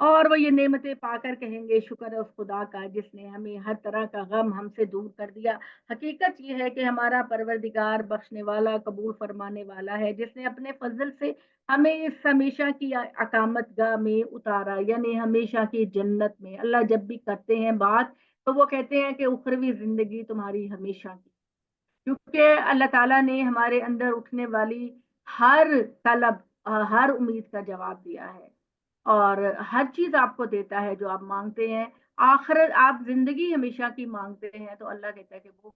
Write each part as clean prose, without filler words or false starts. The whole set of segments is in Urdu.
اور وہ یہ نعمتیں پا کر کہیں گے شکر ہے اس خدا کا جس نے ہمیں ہر طرح کا غم ہم سے دور کر دیا۔ حقیقت یہ ہے کہ ہمارا پروردگار بخشنے والا، قبول فرمانے والا ہے، جس نے اپنے فضل سے ہمیں اس ہمیشہ کی اقامت گاہ میں اتارا، یعنی ہمیشہ کی جنت میں۔ اللہ جب بھی کرتے ہیں بات تو وہ کہتے ہیں کہ اخروی زندگی تمہاری ہمیشہ کی، کیونکہ اللہ تعالیٰ نے ہمارے اندر اٹھنے والی ہر طلب، ہر امید کا جواب دیا ہے، اور ہر چیز آپ کو دیتا ہے جو آپ مانگتے ہیں۔ آخرت آپ زندگی ہمیشہ کی مانگتے ہیں تو اللہ کہتا ہے کہ وہ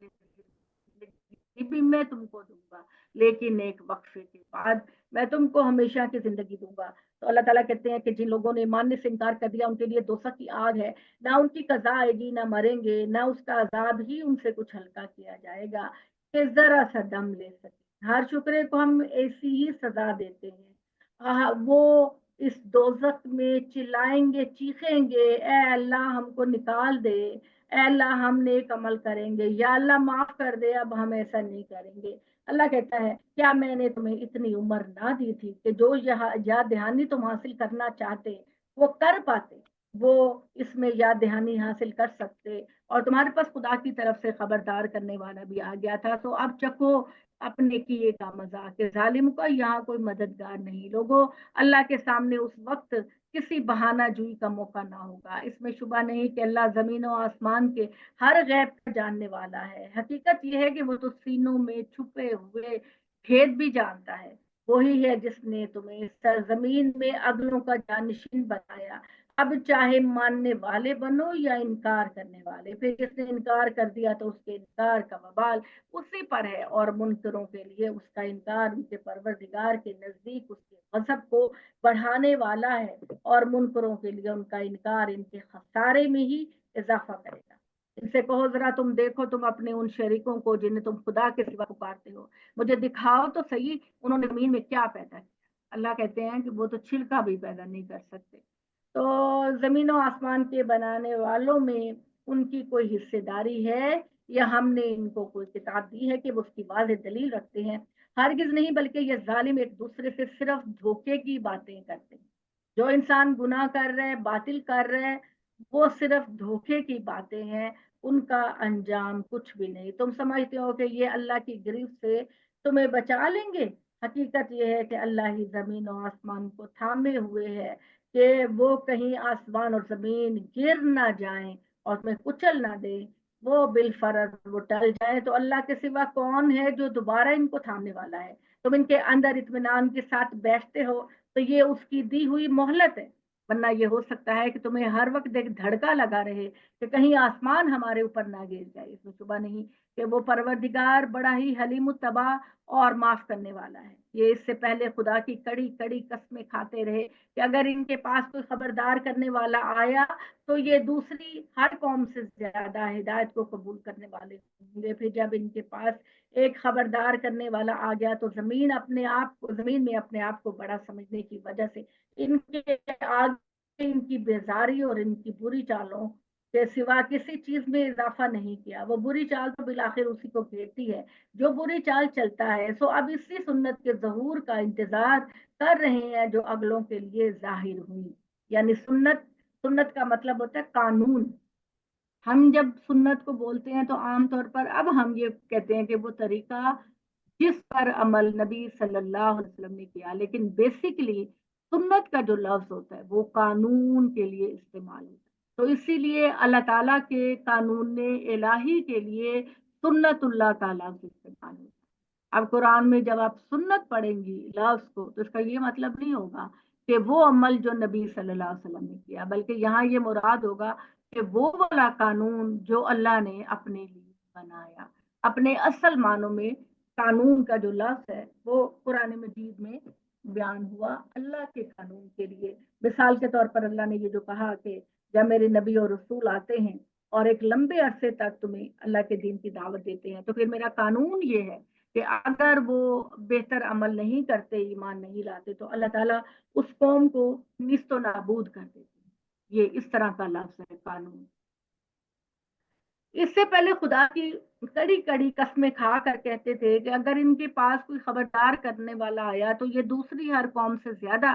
زندگی بھی میں تم کو دوں گا، لیکن ایک وقفے کے بعد میں تم کو ہمیشہ کی زندگی دوں گا۔ تو اللہ تعالیٰ کہتے ہیں کہ جن لوگوں نے ماننے سے انکار کر دیا ان کے لیے دوزخ کی آگ ہے، نہ ان کی قضا آئے گی، نہ مریں گے، نہ اس کا عذاب ہی ان سے کچھ ہلکا کیا جائے گا کہ ذرا سا دم لے سکے۔ ہر شکرے کو ہم ایسی ہی سزا دیتے ہیں۔ وہ اس دوزخ میں چلائیں گے، چیخیں گے، اے اللہ ہم کو نکال دے، اے اللہ ہم نیک عمل کریں گے، یا اللہ معاف کر دے، اب ہم ایسا نہیں کریں گے۔ اللہ کہتا ہے کیا میں نے تمہیں اتنی عمر نہ دی تھی کہ جو یاد دہانی تم حاصل کرنا چاہتے وہ کر پاتے، وہ اس میں یاد دہانی حاصل کر سکتے، اور تمہارے پاس خدا کی طرف سے خبردار کرنے والا بھی آ گیا تھا، تو اب چکو اپنے کیے کا مزہ کہ ظالم کا یہاں کوئی مددگار نہیں۔ لوگوں، اللہ کے سامنے اس وقت کسی بہانہ جوئی کا موقع نہ ہوگا۔ اس میں شبہ نہیں کہ اللہ زمین و آسمان کے ہر غیب کا جاننے والا ہے۔ حقیقت یہ ہے کہ وہ تو سینوں میں چھپے ہوئے بھید بھی جانتا ہے۔ وہی ہے جس نے تمہیں سرزمین میں اگلوں کا جانشین بنایا۔ اب چاہے ماننے والے بنو یا انکار کرنے والے، پھر جس نے انکار کر دیا تو اس کے انکار کا وبال اسی پر ہے، اور منکروں کے لیے اس کا انکار ان کے پروردگار کے نزدیک اس کے غضب کو بڑھانے والا ہے، اور منکروں کے لیے ان کا انکار ان کے خسارے میں ہی اضافہ کرے گا۔ ان سے کہو ذرا تم دیکھو تم اپنے ان شریکوں کو جنہیں تم خدا کے سوا پکارتے ہو، مجھے دکھاؤ تو صحیح انہوں نے زمین میں کیا پیدا کیا۔ اللہ کہتے ہیں کہ وہ تو چھلکا بھی پیدا نہیں کر سکتے۔ تو زمین و آسمان کے بنانے والوں میں ان کی کوئی حصے داری ہے، یا ہم نے ان کو کوئی کتاب دی ہے کہ وہ اس کی واضح دلیل رکھتے ہیں؟ ہرگز نہیں، بلکہ یہ ظالم ایک دوسرے سے صرف دھوکے کی باتیں کرتے ہیں۔ جو انسان گناہ کر رہے، باطل کر رہے، وہ صرف دھوکے کی باتیں ہیں، ان کا انجام کچھ بھی نہیں۔ تم سمجھتے ہو کہ یہ اللہ کی گرفت سے تمہیں بچا لیں گے؟ حقیقت یہ ہے کہ اللہ ہی زمین و آسمان کو تھامے ہوئے ہے کہ وہ کہیں آسمان اور زمین گر نہ جائیں اور تمہیں کچل نہ دے۔ وہ بالفرض وہ ٹل جائے تو اللہ کے سوا کون ہے جو دوبارہ ان کو تھامنے والا ہے؟ تم ان کے اندر اطمینان کے ساتھ بیٹھتے ہو تو یہ اس کی دی ہوئی مہلت ہے، ورنہ یہ ہو سکتا ہے کہ تمہیں ہر وقت ایک دھڑکا لگا رہے کہ کہیں آسمان ہمارے اوپر نہ گر جائے۔ اس میں شبہ نہیں کہ وہ پروردگار بڑا ہی حلیم الطبع اور معاف کرنے والا ہے۔ یہ اس سے پہلے خدا کی کڑی کڑی قسمیں کھاتے رہے کہ اگر ان کے پاس کوئی خبردار کرنے والا آیا تو یہ دوسری ہر قوم سے زیادہ ہدایت کو قبول کرنے والے ہوں گے۔ پھر جب ان کے پاس ایک خبردار کرنے والا آ گیا تو زمین میں اپنے آپ کو بڑا سمجھنے کی وجہ سے ان کے آگے ان کی بیزاری اور ان کی بری چالوں کے سوا کسی چیز میں اضافہ نہیں کیا۔ وہ بری چال تو بالآخر اسی کو گھیرتی ہے جو بری چال چلتا ہے۔ سو اب اسی سنت کے ظہور کا انتظار کر رہے ہیں جو اگلوں کے لیے ظاہر ہوئی، یعنی سنت کا مطلب ہوتا ہے قانون۔ ہم جب سنت کو بولتے ہیں تو عام طور پر اب ہم یہ کہتے ہیں کہ وہ طریقہ جس پر عمل نبی صلی اللہ علیہ وسلم نے کیا، لیکن بیسیکلی سنت کا جو لفظ ہوتا ہے وہ قانون کے لیے استعمال ہوتا ہے۔ تو اسی لیے اللہ تعالیٰ کے قانون الہی کے لیے سنت اللہ کا لفظ استعمال ہوتا ہے۔ اب قرآن میں جب آپ سنت پڑھیں گی لفظ کو تو اس کا یہ مطلب نہیں ہوگا کہ وہ عمل جو نبی صلی اللہ علیہ وسلم نے کیا، بلکہ یہاں یہ مراد ہوگا کہ وہ والا قانون جو اللہ نے اپنے لیے بنایا۔ اپنے اصل معنوں میں قانون کا جو لفظ ہے وہ قرآن مجید میں بیان ہوا اللہ کے قانون کے لیے۔ مثال کے طور پر اللہ نے یہ جو کہا کہ جب میرے نبی اور رسول آتے ہیں اور ایک لمبے عرصے تک تمہیں اللہ کے دین کی دعوت دیتے ہیں تو پھر میرا قانون یہ ہے کہ اگر وہ بہتر عمل نہیں کرتے، ایمان نہیں لاتے، تو اللہ تعالیٰ اس قوم کو نیست و نابود کر دیتے ہیں۔ یہ اس طرح کا لفظ ہے قانون۔ اس سے پہلے خدا کی کڑی کڑی قسمیں کھا کر کہتے تھے کہ اگر ان کے پاس کوئی خبردار کرنے والا آیا تو یہ دوسری ہر قوم سے زیادہ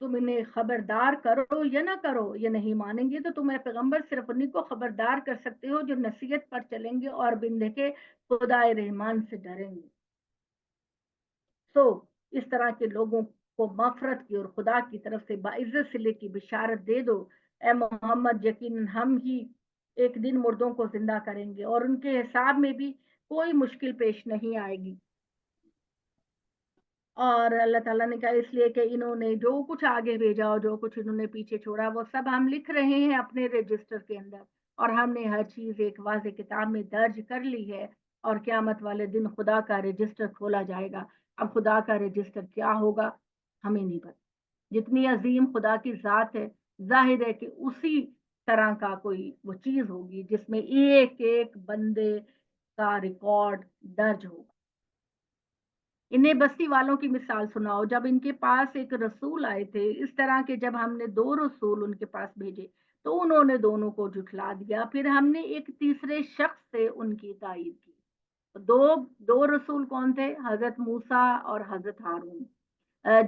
تم انہیں خبردار کرو یا نہ کرو، یہ نہیں مانیں گے تو تم اے پیغمبر صرف انہیں کو خبردار کر سکتے ہو جو نصیحت پر چلیں گے اور بن دیکھے خدا رحمان سے ڈریں گے۔ سو اس طرح کے لوگوں کو مغفرت کی اور خدا کی طرف سے باعزت صلے کی بشارت دے دو، اے محمد یقیناً ہم ہی ایک دن مردوں کو زندہ کریں گے اور ان کے حساب میں بھی کوئی مشکل پیش نہیں آئے گی۔ اور اللہ تعالیٰ نے کہا اس لیے کہ انہوں نے جو کچھ آگے بھیجا اور جو کچھ انہوں نے پیچھے چھوڑا وہ سب ہم لکھ رہے ہیں اپنے رجسٹر کے اندر، اور ہم نے ہر چیز ایک واضح کتاب میں درج کر لی ہے، اور قیامت والے دن خدا کا رجسٹر کھولا جائے گا۔ اب خدا کا رجسٹر کیا ہوگا ہمیں نہیں پتا، جتنی عظیم خدا کی ذات ہے ظاہر ہے کہ اسی طرح کا کوئی وہ چیز ہوگی جس میں ایک ایک بندے کا ریکارڈ درج ہوگا۔ انہیں بستی والوں کی مثال سناؤ جب ان کے پاس ایک رسول آئے تھے، اس طرح کہ جب ہم نے 2 رسول ان کے پاس بھیجے تو انہوں نے دونوں کو جھٹلا دیا، پھر ہم نے ایک تیسرے شخص سے ان کی تائید کی۔ دو دو رسول کون تھے؟ حضرت موسیٰ اور حضرت ہارون،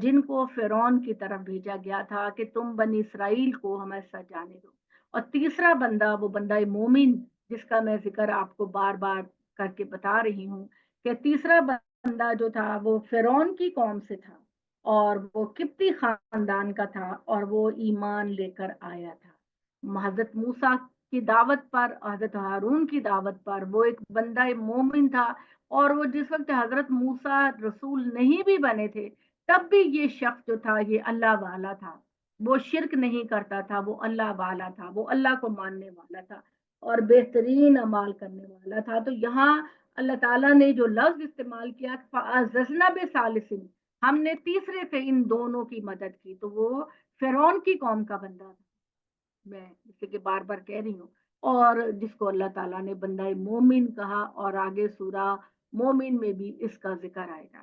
جن کو فرعون کی طرف بھیجا گیا تھا کہ تم بنی اسرائیل کو ہمارے ساتھ جانے دو، اور تیسرا بندہ وہ بندہ مومن جس کا میں ذکر آپ کو بار بار کر کے بتا رہی ہوں کہ تیسرا بندہ جو تھا وہ فرعون کی قوم سے تھا اور وہ قبطی خاندان کا تھا اور وہ ایمان لے کر آیا تھا حضرت موسیٰ کی دعوت پر، حضرت ہارون کی دعوت پر۔ وہ ایک بندہ مومن تھا، اور وہ جس وقت حضرت موسیٰ رسول نہیں بھی بنے تھے تب بھی یہ شخص جو تھا یہ اللہ والا تھا، وہ شرک نہیں کرتا تھا، وہ اللہ والا تھا، وہ اللہ کو ماننے والا تھا اور بہترین اعمال کرنے والا تھا۔ تو یہاں اللہ تعالیٰ نے جو لفظ استعمال کیا فَأَعْزَزْنَا بِثَالِثٍ، ہم نے تیسرے سے ان دونوں کی مدد کی، تو وہ فرعون کی قوم کا بندہ تھا، میں جسے کہ بار بار کہہ رہی ہوں، اور جس کو اللہ تعالیٰ نے بندہ مومن کہا، اور آگے سورہ مومن میں بھی اس کا ذکر آئے گا۔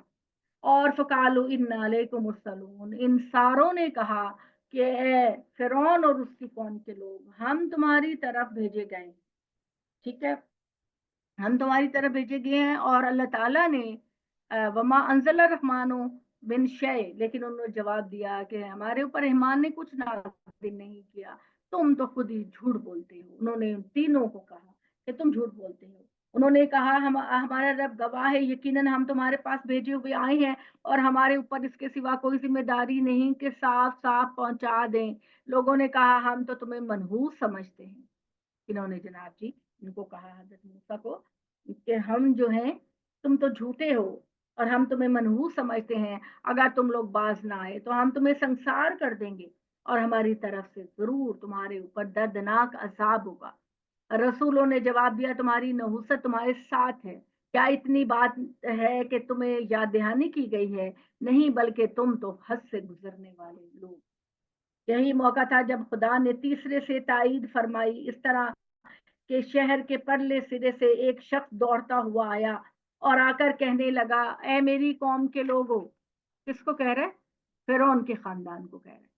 اور فقالو ان علیکم السلون، ان ساروں نے کہا کہ اے فرعون اور اس کی قوم کے لوگ، ہم تمہاری طرف بھیجے گئے، ٹھیک ہے، ہم تمہاری طرف بھیجے گئے ہیں، اور اللہ تعالیٰ نے وما انزل الرحمن بن شے، لیکن انہوں نے جواب دیا کہ ہمارے اوپر رحمان نے کچھ نازل نہیں کیا، تم تو خود ہی جھوٹ بولتے ہو۔ انہوں نے تینوں کو کہا کہ تم جھوٹ بولتے ہو۔ انہوں نے کہا ہمارا رب گواہ ہے، یقیناً ہم تمہارے پاس بھیجے ہوئے آئے ہیں اور ہمارے اوپر اس کے سوا کوئی ذمہ داری نہیں کہ صاف صاف پہنچا دیں۔ لوگوں نے کہا ہم تو تمہیں منحوس سمجھتے ہیں۔ انہوں نے جناب جی ان کو کہا حضرت موسیٰ کو کہ ہم جو ہیں تم تو جھوٹے ہو اور ہم تمہیں منحوس سمجھتے ہیں، اگر تم لوگ باز نہ آئے تو ہم تمہیں سنسار کر دیں گے اور ہماری طرف سے ضرور تمہارے اوپر دردناک عذاب ہوگا۔ رسولوں نے جواب دیا تمہاری نحوست تمہارے ساتھ ہے، کیا اتنی بات ہے کہ تمہیں یاد دہانی کی گئی ہے؟ نہیں، بلکہ تم تو حد سے گزرنے والے لوگ۔ یہی موقع تھا جب خدا نے تیسرے سے تائید فرمائی، اس طرح کہ شہر کے پرلے سرے سے ایک شخص دوڑتا ہوا آیا اور آ کر کہنے لگا اے میری قوم کے لوگوں، کس کو کہہ رہے؟ فرعون کے خاندان کو کہہ رہے،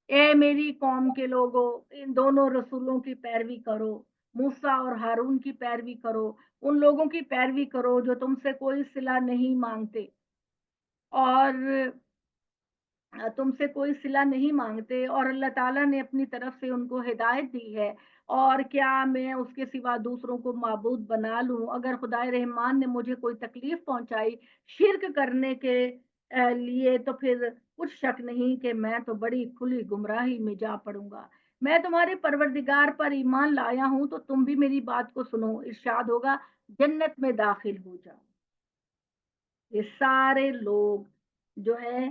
اے میری قوم کے لوگوں، ان دونوں رسولوں کی پیروی کرو، موسیٰ اور ہارون کی پیروی کرو، ان لوگوں کی پیروی کرو جو تم سے کوئی صلہ نہیں مانگتے اور تم سے کوئی صلہ نہیں مانگتے، اور اللہ تعالیٰ نے اپنی طرف سے ان کو ہدایت دی ہے، اور کیا میں اس کے سوا دوسروں کو معبود بنا لوں؟ اگر خدا رحمان نے مجھے کوئی تکلیف پہنچائی شرک کرنے کے لیے تو پھر کچھ شک نہیں کہ میں تو بڑی کھلی گمراہی میں جا پڑوں گا۔ میں تمہارے پروردگار پر ایمان لایا ہوں تو تم بھی میری بات کو سنو، ارشاد ہوگا جنت میں داخل ہو جاؤ۔ یہ سارے لوگ جو ہے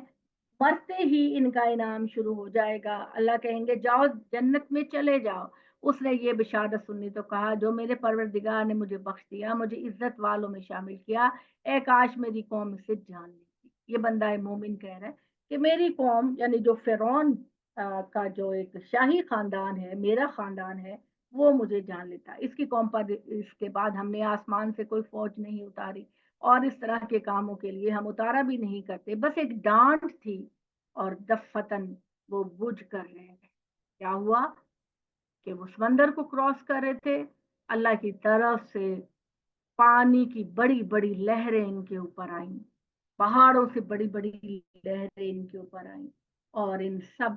مرتے ہی ان کا انعام شروع ہو جائے گا، اللہ کہیں گے جاؤ جنت میں چلے جاؤ۔ اس نے یہ بشارت سنی تو کہا جو میرے پروردگار نے مجھے بخش دیا، مجھے عزت والوں میں شامل کیا، اے کاش میری قوم اسے جان لیتی۔ یہ بندہ مومن کہہ رہا ہے کہ میری قوم یعنی جو فرعون کا جو ایک شاہی خاندان ہے، میرا خاندان ہے، وہ مجھے جان لیتا۔ اس کی قوم پر اس کے بعد ہم نے آسمان سے کوئی فوج نہیں اتاری اور اس طرح کے کاموں کے لیے ہم اتارا بھی نہیں کرتے، بس ایک ڈانٹ تھی اور دفتن وہ بجھ کر رہ گئے۔ کیا ہوا کہ وہ سمندر کو کراس کر رہے تھے، اللہ کی طرف سے پانی کی بڑی بڑی لہریں ان کے اوپر آئیں، پہاڑوں سے بڑی بڑی لہریں ان کے اوپر آئیں، اور ان سب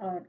اور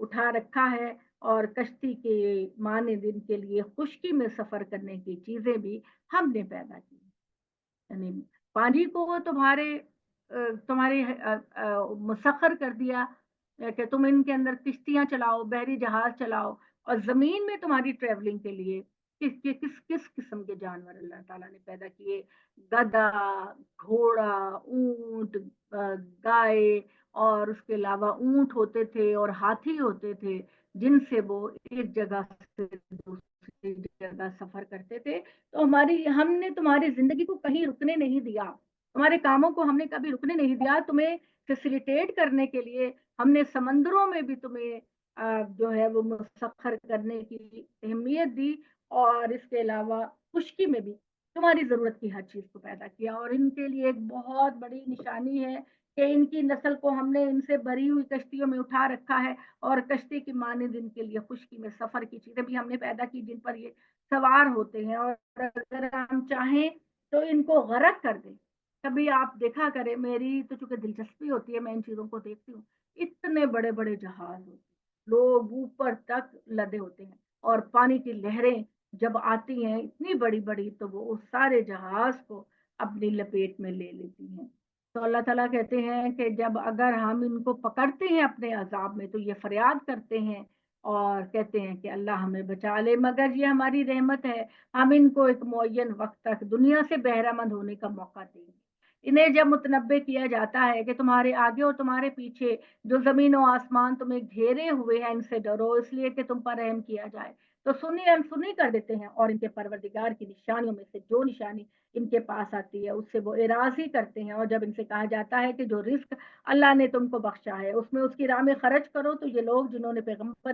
اٹھا رکھا ہے، اور کشتی کے مانند ان کے لیے خشکی میں سفر کرنے کی چیزیں بھی ہم نے پیدا کی، یعنی پانی کو وہ تمہارے مسخر کر دیا کہ تم ان کے اندر کشتیاں چلاؤ، بحری جہاز چلاؤ، اور زمین میں تمہاری ٹریولنگ کے لیے کس قسم کے جانور اللہ تعالیٰ نے پیدا کیے، گدھا، گھوڑا، اونٹ، گائے، اور اس کے علاوہ اونٹ ہوتے تھے اور ہاتھی ہوتے تھے، جن سے وہ ایک جگہ سے دوسری جگہ سفر کرتے تھے۔ تو ہم نے تمہاری زندگی کو کہیں رکنے نہیں دیا، تمہارے کاموں کو ہم نے کبھی رکنے نہیں دیا، تمہیں فیسیلیٹیٹ کرنے کے لیے ہم نے سمندروں میں بھی تمہیں جو ہے وہ مسخر کرنے کی اہمیت دی، اور اس کے علاوہ خشکی میں بھی تمہاری ضرورت کی ہر چیز کو پیدا کیا۔ اور ان کے لیے ایک بہت بڑی نشانی ہے کہ ان کی نسل کو ہم نے ان سے بھری ہوئی کشتیوں میں اٹھا رکھا ہے، اور کشتی کی مانند ان کے لیے خشکی میں سفر کی چیزیں بھی ہم نے پیدا کی، جن پر یہ سوار ہوتے ہیں، اور اگر ہم چاہیں تو ان کو غرق کر دیں۔ کبھی آپ دیکھا کریں، میری تو چونکہ دلچسپی ہوتی ہے، میں ان چیزوں کو دیکھتی ہوں، اتنے بڑے بڑے جہاز ہوتے ہیں، لوگ اوپر تک لدے ہوتے ہیں، اور پانی کی لہریں جب آتی ہیں اتنی بڑی بڑی، تو وہ اس سارے جہاز کو اپنی لپیٹ میں لے لیتی ہیں۔ تو اللہ تعالیٰ کہتے ہیں کہ جب اگر ہم ان کو پکڑتے ہیں اپنے عذاب میں، تو یہ فریاد کرتے ہیں اور کہتے ہیں کہ اللہ ہمیں بچا لے، مگر یہ ہماری رحمت ہے، ہم ان کو ایک معین وقت تک دنیا سے بہرہ مند ہونے کا موقع دیں گے۔ انہیں جب متنبع کیا جاتا ہے کہ تمہارے آگے اور تمہارے پیچھے جو زمین و آسمان تمہیں گھیرے ہوئے ہیں، ان سے ڈرو اس لیے کہ تم پر رحم کیا جائے، تو سنی انسنی کر دیتے ہیں، اور ان کے پروردگار کی نشانیوں میں سے جو نشانی ان کے پاس آتی ہے اس سے وہ اراضی کرتے ہیں۔ اور جب ان سے کہا جاتا ہے کہ جو رزق اللہ نے تم کو بخشا ہے اس میں اس کی راہ میں خرچ کرو، تو یہ لوگ جنہوں نے پیغمبر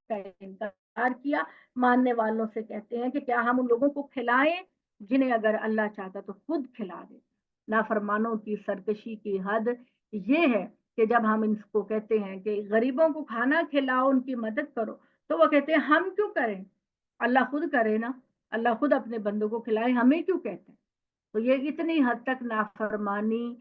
کا انکار کیا، ماننے والوں سے کہتے ہیں کہ کیا ہم ان لوگوں کو کھلائیں جنہیں اگر اللہ چاہتا تو خود کھلا دے۔ نافرمانوں کی سرکشی کی حد یہ ہے کہ جب ہم ان کو کہتے ہیں کہ غریبوں کو کھانا کھلاؤ، ان کی مدد کرو، تو وہ کہتے ہیں ہم کیوں کریں، اللہ خود کرے نا، اللہ خود اپنے بندوں کو کھلائے، ہمیں کیوں کہتے ہیں۔ تو یہ اتنی حد تک نافرمانی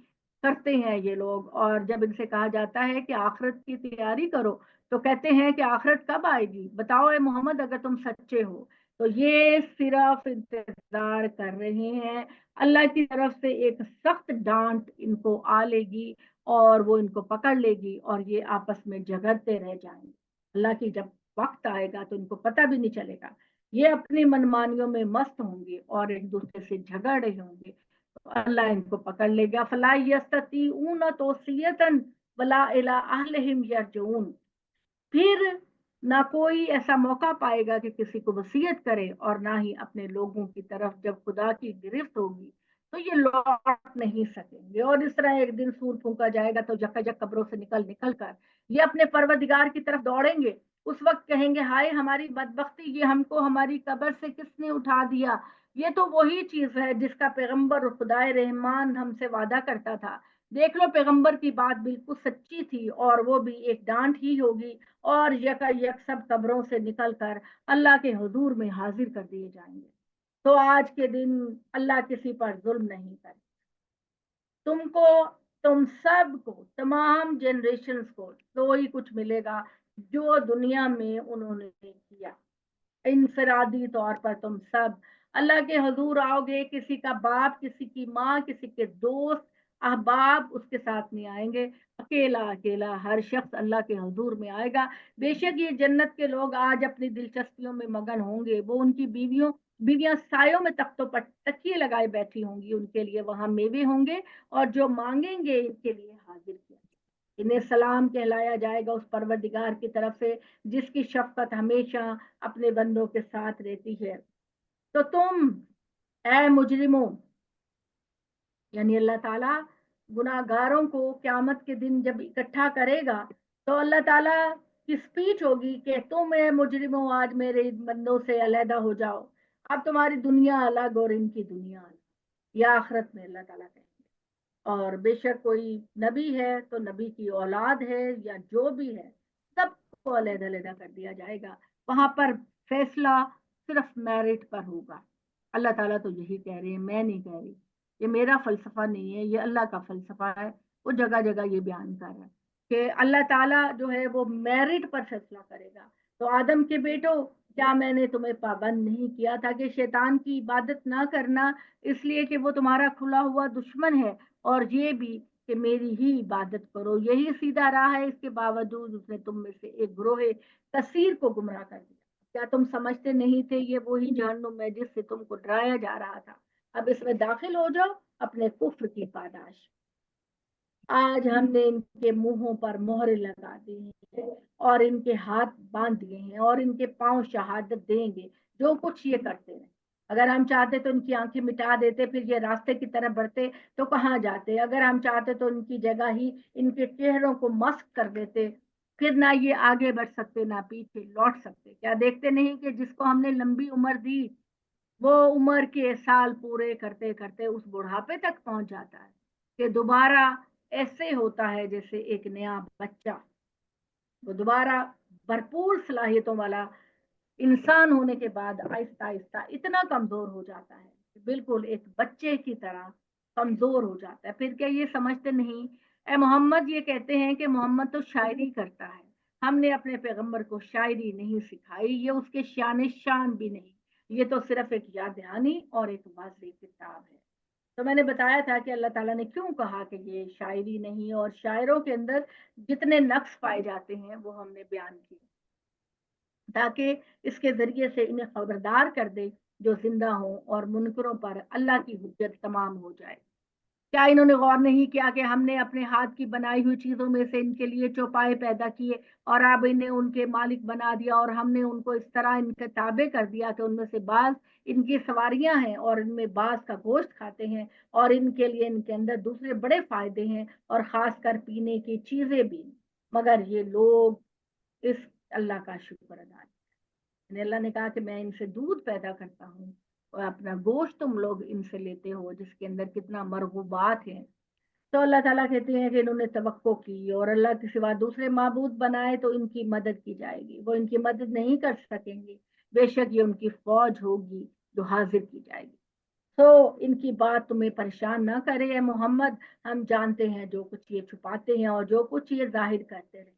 کرتے ہیں یہ لوگ۔ اور جب ان سے کہا جاتا ہے کہ آخرت کی تیاری کرو، تو کہتے ہیں کہ آخرت کب آئے گی، بتاؤ اے محمد اگر تم سچے ہو۔ تو یہ صرف انتظار کر رہے ہیں، اللہ کی طرف سے ایک سخت ڈانٹ ان کو آ لے گی، اور وہ ان کو پکڑ لے گی، اور یہ آپس میں جھگڑتے رہ جائیں گے۔ اللہ کی جب وقت آئے گا تو ان کو پتہ بھی نہیں چلے گا، یہ اپنی منمانیوں میں مست ہوں گے اور ایک دوسرے سے جھگڑ رہے ہوں گے، تو اللہ ان کو پکڑ لے گا۔ فلا یستطیعون توصیۃ ولا الی اہلہم یرجعون، پھر نہ کوئی ایسا موقع پائے گا کہ کسی کو وصیت کرے، اور نہ ہی اپنے لوگوں کی طرف جب خدا کی گرفت ہوگی تو یہ لوٹ نہیں سکیں گے۔ اور اس طرح ایک دن سور پھونکا جائے گا تو جکا جک قبروں سے نکل نکل کر یہ اپنے پروردگار کی طرف دوڑیں گے۔ اس وقت کہیں گے ہائے ہماری بدبختی، یہ ہم کو ہماری قبر سے کس نے اٹھا دیا، یہ تو وہی چیز ہے جس کا پیغمبر خدائے رحمان ہم سے وعدہ کرتا تھا۔ دیکھ لو پیغمبر کی بات بالکل سچی تھی، اور وہ بھی ایک ڈانٹ ہی ہوگی، اور یکا یک سب قبروں سے نکل کر اللہ کے حضور میں حاضر کر دیے جائیں گے۔ تو آج کے دن اللہ کسی پر ظلم نہیں کرے، تم کو، تم سب کو، تمام جنریشنز کو وہی کچھ ملے گا جو دنیا میں انہوں نے کیا۔ انفرادی طور پر تم سب اللہ کے حضور آؤ گے، کسی کا باپ، کسی کی ماں، کسی کے دوست احباب اس کے ساتھ نہیں آئیں گے، اکیلا اکیلا ہر شخص اللہ کے حضور میں آئے گا۔ بے شک یہ جنت کے لوگ آج اپنی دلچسپیوں میں مگن ہوں گے، وہ ان کی بیویاں سایوں میں تختوں پر تکیے لگائے بیٹھی ہوں گی، ان کے لیے وہاں میوے ہوں گے، اور جو مانگیں گے ان کے لیے حاضر کیا۔ انہیں سلام کہلایا جائے گا اس پروردگار کی طرف سے جس کی شفقت ہمیشہ اپنے بندوں کے ساتھ رہتی ہے۔ تو تم اے مجرموں، یعنی اللہ تعالیٰ گناہ گاروں کو قیامت کے دن جب اکٹھا کرے گا تو اللہ تعالیٰ کی سپیچ ہوگی کہ تم اے مجرموں آج میرے بندوں سے علیحدہ ہو جاؤ، اب تمہاری دنیا الگ اور ان کی دنیا الگ، یا آخرت میں اللہ تعالیٰ کہیں گے۔ اور بے شک کوئی نبی ہے تو نبی کی اولاد ہے یا جو بھی ہے، سب کو علیحدہ علیحدہ کر دیا جائے گا، وہاں پر فیصلہ صرف میرٹ پر ہوگا۔ اللہ تعالیٰ تو یہی کہہ رہے ہیں، میں نہیں کہہ رہی، یہ میرا فلسفہ نہیں ہے، یہ اللہ کا فلسفہ ہے، وہ جگہ جگہ یہ بیان کر رہا ہے۔ کہ اللہ تعالیٰ جو ہے وہ میرٹ پر فیصلہ کرے گا. تو آدم کے بیٹو، کیا میں نے تمہیں پابند نہیں کیا تھا کہ شیطان کی عبادت نہ کرنا، اس لیے کہ وہ تمہارا کھلا ہوا دشمن ہے، اور یہ بھی کہ میری ہی عبادت کرو، یہی سیدھا راہ ہے. اس کے باوجود اس نے تم میں سے ایک گروہ کثیر کو گمراہ کر دیا. کیا تم سمجھتے نہیں تھے یہ وہی جہنم ہے جس سے تم کو ڈرایا جا رہا تھا؟ اب اس میں داخل ہو جاؤ اپنے کفر کی پاداش. آج ہم نے ان کے منہوں پر مہرے لگا دی ہیں اور ان کے ہاتھ باندھ دیے ہیں اور ان کے پاؤں شہادت دیں گے جو کچھ یہ کرتے ہیں. اگر ہم چاہتے تو ان کی آنکھیں مٹا دیتے، پھر یہ راستے کی طرف بڑھتے تو کہاں جاتے. اگر ہم چاہتے تو ان کی جگہ ہی ان کے چہروں کو مسخ کر دیتے، پھر نہ یہ آگے بڑھ سکتے نہ پیچھے لوٹ سکتے. کیا دیکھتے نہیں کہ جس کو ہم نے لمبی عمر دی وہ عمر کے سال پورے کرتے کرتے اس بڑھاپے تک پہنچ جاتا ہے کہ دوبارہ ایسے ہوتا ہے جیسے ایک نیا بچہ. وہ دوبارہ بھرپور صلاحیتوں والا انسان ہونے کے بعد آہستہ آہستہ اتنا کمزور ہو جاتا ہے کہ بالکل ایک بچے کی طرح کمزور ہو جاتا ہے. پھر کیا یہ سمجھتے نہیں؟ اے محمد یہ کہتے ہیں کہ محمد تو شاعری کرتا ہے. ہم نے اپنے پیغمبر کو شاعری نہیں سکھائی، یہ اس کے شان شان بھی نہیں، یہ تو صرف ایک یاد دہانی اور ایک واضح کتاب ہے. تو میں نے بتایا تھا کہ اللہ تعالیٰ نے کیوں کہا کہ یہ شاعری نہیں، اور شاعروں کے اندر جتنے نقص پائے جاتے ہیں وہ ہم نے بیان کیے تاکہ اس کے ذریعے سے انہیں خبردار کر دے جو زندہ ہوں، اور منکروں پر اللہ کی حجت تمام ہو جائے. کیا انہوں نے غور نہیں کیا کہ ہم نے اپنے ہاتھ کی بنائی ہوئی چیزوں میں سے ان کے لیے چوپائے پیدا کیے اور اب انہیں ان کے مالک بنا دیا، اور ہم نے ان کو اس طرح ان کے تابع کر دیا کہ ان میں سے بعض ان کی سواریاں ہیں اور ان میں بعض کا گوشت کھاتے ہیں، اور ان کے لیے ان کے اندر دوسرے بڑے فائدے ہیں اور خاص کر پینے کی چیزیں بھی. مگر یہ لوگ اس اللہ کا شکر ادا نہیں. اللہ نے کہا کہ میں ان سے دودھ پیدا کرتا ہوں اور اپنا گوشت تم لوگ ان سے لیتے ہو جس کے اندر کتنا مرغوبات ہیں. تو اللہ تعالیٰ کہتے ہیں کہ انہوں نے توقع کی اور اللہ کے سوا دوسرے معبود بنائے تو ان کی مدد کی جائے گی، وہ ان کی مدد نہیں کر سکیں گے. بے شک یہ ان کی فوج ہوگی جو حاضر کی جائے گی. تو ان کی بات تمہیں پریشان نہ کرے اے محمد، ہم جانتے ہیں جو کچھ یہ چھپاتے ہیں اور جو کچھ یہ ظاہر کرتے رہے.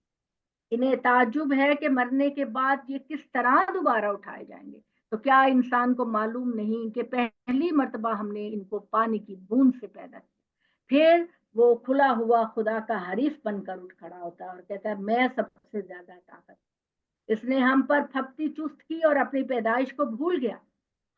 انہیں تعجب ہے کہ مرنے کے بعد یہ کس طرح دوبارہ اٹھائے جائیں گے. تو کیا انسان کو معلوم نہیں کہ پہلی مرتبہ ہم نے ان کو پانی کی بوند سے پیدا کیا، پھر وہ کھلا ہوا خدا کا حریف بن کر اٹھ کھڑا ہوتا ہے اور کہتا ہے میں سب سے زیادہ طاقت. اس نے ہم پر پھپتی چست کی اور اپنی پیدائش کو بھول گیا،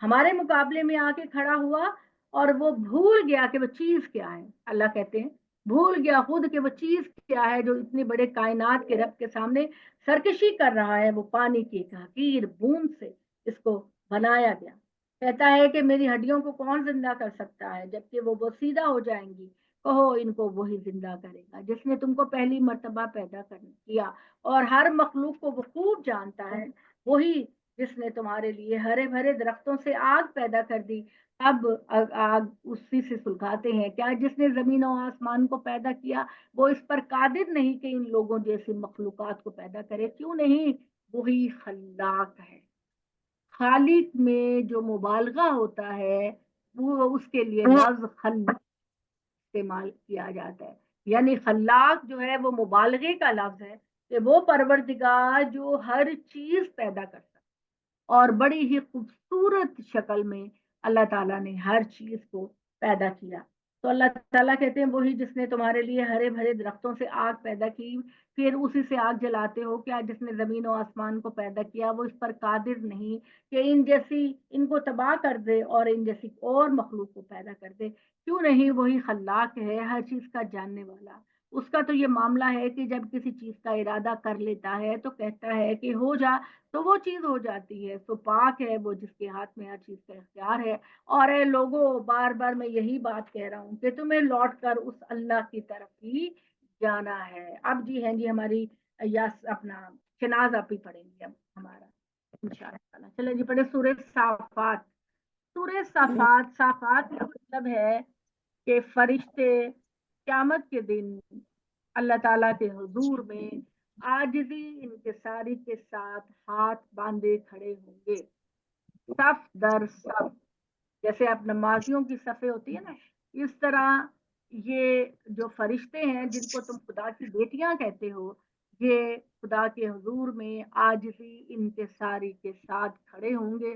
ہمارے مقابلے میں آ کے کھڑا ہوا اور وہ بھول گیا کہ وہ چیز کیا ہے. اللہ کہتے ہیں بھول گیا خود کہ وہ چیز کیا ہے جو اتنی بڑے کائنات کے رب کے سامنے سرکشی کر رہا ہے. وہ پانی کی ایک حقیر بوند سے اس کو بنایا گیا. کہتا ہے کہ میری ہڈیوں کو کون زندہ کر سکتا ہے جبکہ وہ بوسیدہ ہو جائیں گی. کہو ان کو وہی زندہ کرے گا جس نے تم کو پہلی مرتبہ پیدا کیا، اور ہر مخلوق کو وہ خوب جانتا ہے. وہی جس نے تمہارے لیے ہرے بھرے درختوں سے آگ پیدا کر دی. اب آگ اسی سے سلگاتے ہیں. کیا جس نے زمین و آسمان کو پیدا کیا وہ اس پر قادر نہیں کہ ان لوگوں جیسی مخلوقات کو پیدا کرے؟ کیوں نہیں؟ وہی خلاق ہے. خالق میں جو مبالغہ ہوتا ہے وہ اس کے لیے لفظ خلاق استعمال کیا جاتا ہے. یعنی خلاق جو ہے وہ مبالغے کا لفظ ہے کہ وہ پروردگار جو ہر چیز پیدا کرتا ہے، اور بڑی ہی خوبصورت شکل میں اللہ تعالیٰ نے ہر چیز کو پیدا کیا. تو اللہ تعالیٰ کہتے ہیں وہی جس نے تمہارے لیے ہرے بھرے درختوں سے آگ پیدا کی پھر اسی سے آگ جلاتے ہو. کیا جس نے زمین و آسمان کو پیدا کیا وہ اس پر قادر نہیں کہ ان جیسی ان کو تباہ کر دے اور ان جیسی اور مخلوق کو پیدا کر دے؟ کیوں نہیں؟ وہی خلاق ہے، ہر چیز کا جاننے والا. اس کا تو یہ معاملہ ہے کہ جب کسی چیز کا ارادہ کر لیتا ہے تو کہتا ہے کہ ہو جا تو وہ چیز ہو جاتی ہے. سو پاک ہے وہ جس کے ہاتھ میں ہر چیز کا اختیار ہے. اور اے لوگوں، بار بار میں یہی بات کہہ رہا ہوں کہ تمہیں لوٹ کر اس اللہ کی طرف ہی جانا ہے. اب جی ہیں جی ہماری یس اپنا شناز آپ ہی پڑھیں گے اب ہمارا انشاءاللہ. چلیں جی پڑھے سورہ صافات. سورہ صافات، صافات کا مطلب ہے کہ فرشتے قیامت کے دن اللہ تعالیٰ کے حضور میں عاجزی انکساری کے ساتھ ہاتھ باندھے کھڑے ہوں گے، صف در صف. جیسے اب نمازیوں کی صفیں ہوتی ہے نا، اس طرح یہ جو فرشتے ہیں جن کو تم خدا کی بیٹیاں کہتے ہو، یہ خدا کے حضور میں عاجزی انکساری کے ساتھ کھڑے ہوں گے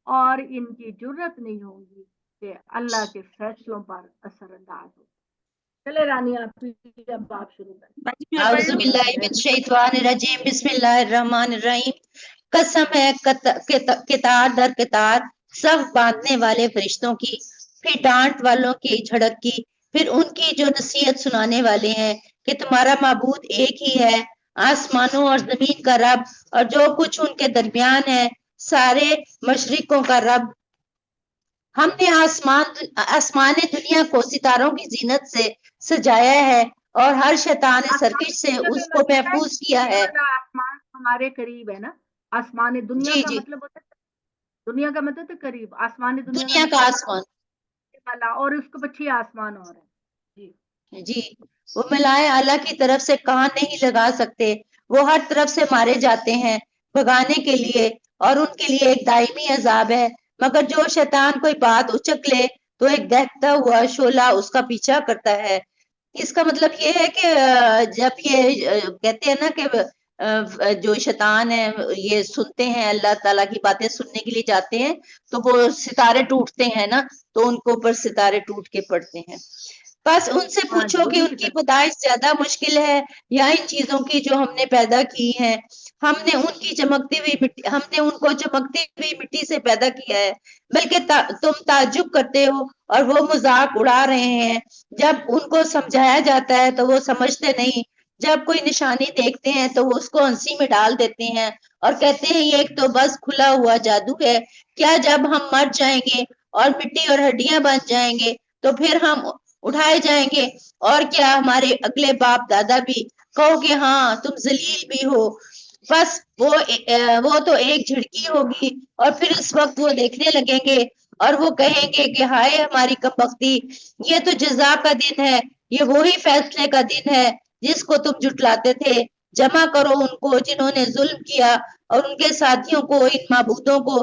اور ان کی جرت نہیں ہوگی کہ اللہ کے فیصلوں پر اثر انداز ہو۔ چلے رانی آپ بھی، اب آپ شروع کریں۔ باجی میں اعوذ پڑھ لوں؟ باللہ من الشیطان الرجیم، بسم اللہ الرحمن الرحیم۔ قسم ہے قطار در قطار صف باندھنے والے فرشتوں کی، پھر ڈانٹ والوں کی جھڑک کی، پھر ان کی جو نصیحت سنانے والے ہیں کہ تمہارا معبود ایک ہی ہے، آسمانوں اور زمین کا رب اور جو کچھ ان کے درمیان ہے، سارے مشرقوں کا رب۔ ہم نے آسمان دنیا کو ستاروں کی زینت سے سجایا ہے اور ہر شیطان آسمان سرکش سے دنیا کا اس کو مطلب ہے محفوظ کیا یہ ہے۔ والا آسمان ہمارے قریب ہے نا؟ آسمان دنیا جی کا جی، مطلب ہوتا ہے، دنیا کا مطلب ہے قریب، آسمان دنیا کا دنیا کا مطلب آسمان، والا، اور اس کو پچھی آسمان اور ہے جی۔ جی، وہ ملائے اللہ کی طرف سے کہاں نہیں لگا سکتے، وہ ہر طرف سے مارے جاتے ہیں بھگانے کے لیے، اور ان کے لیے ایک دائمی عذاب ہے۔ مگر جو شیطان کوئی بات اچک لے تو ایک دہتا ہوا شعلہ اس کا پیچھا کرتا ہے۔ اس کا مطلب یہ ہے کہ جب یہ کہتے ہیں نا کہ جو شیطان ہے یہ سنتے ہیں، اللہ تعالیٰ کی باتیں سننے کے لیے جاتے ہیں تو وہ ستارے ٹوٹتے ہیں نا، تو ان کو اوپر ستارے ٹوٹ کے پڑتے ہیں۔ بس ان سے ہاں جی، پوچھو کہ انہی ان کی کی طرف۔ پیدائش زیادہ مشکل ہے یا ان چیزوں کی جو ہم نے پیدا کی ہیں۔ ہم نے ان کی چمکتی ہوئی مٹی، ہم نے ان کو چمکتی ہوئی مٹی سے پیدا کیا ہے، بلکہ تم تعجب کرتے ہو اور وہ مذاق اڑا رہے ہیں۔ جب ان کو سمجھایا جاتا ہے تو وہ سمجھتے نہیں، جب کوئی نشانی دیکھتے ہیں تو وہ اس کو ہنسی میں ڈال دیتے ہیں اور کہتے ہیں یہ ایک تو بس کھلا ہوا جادو ہے، کیا جب ہم مر جائیں گے اور مٹی اور ہڈیاں بن جائیں گے تو پھر ہم اٹھائے جائیں گے؟ اور کیا ہمارے اگلے باپ دادا بھی؟ کہو کہ ہاں تم ذلیل بھی ہو۔ بس وہ تو ایک جھڑکی ہوگی اور پھر اس وقت وہ دیکھنے لگیں گے اور وہ کہیں گے کہ ہائے ہماری کمبختی، یہ تو جزا کا دن ہے، یہ وہی فیصلے کا دن ہے جس کو تم جھٹلاتے تھے۔ جمع کرو ان کو جنہوں نے ظلم کیا اور ان کے ساتھیوں کو، ان معبودوں کو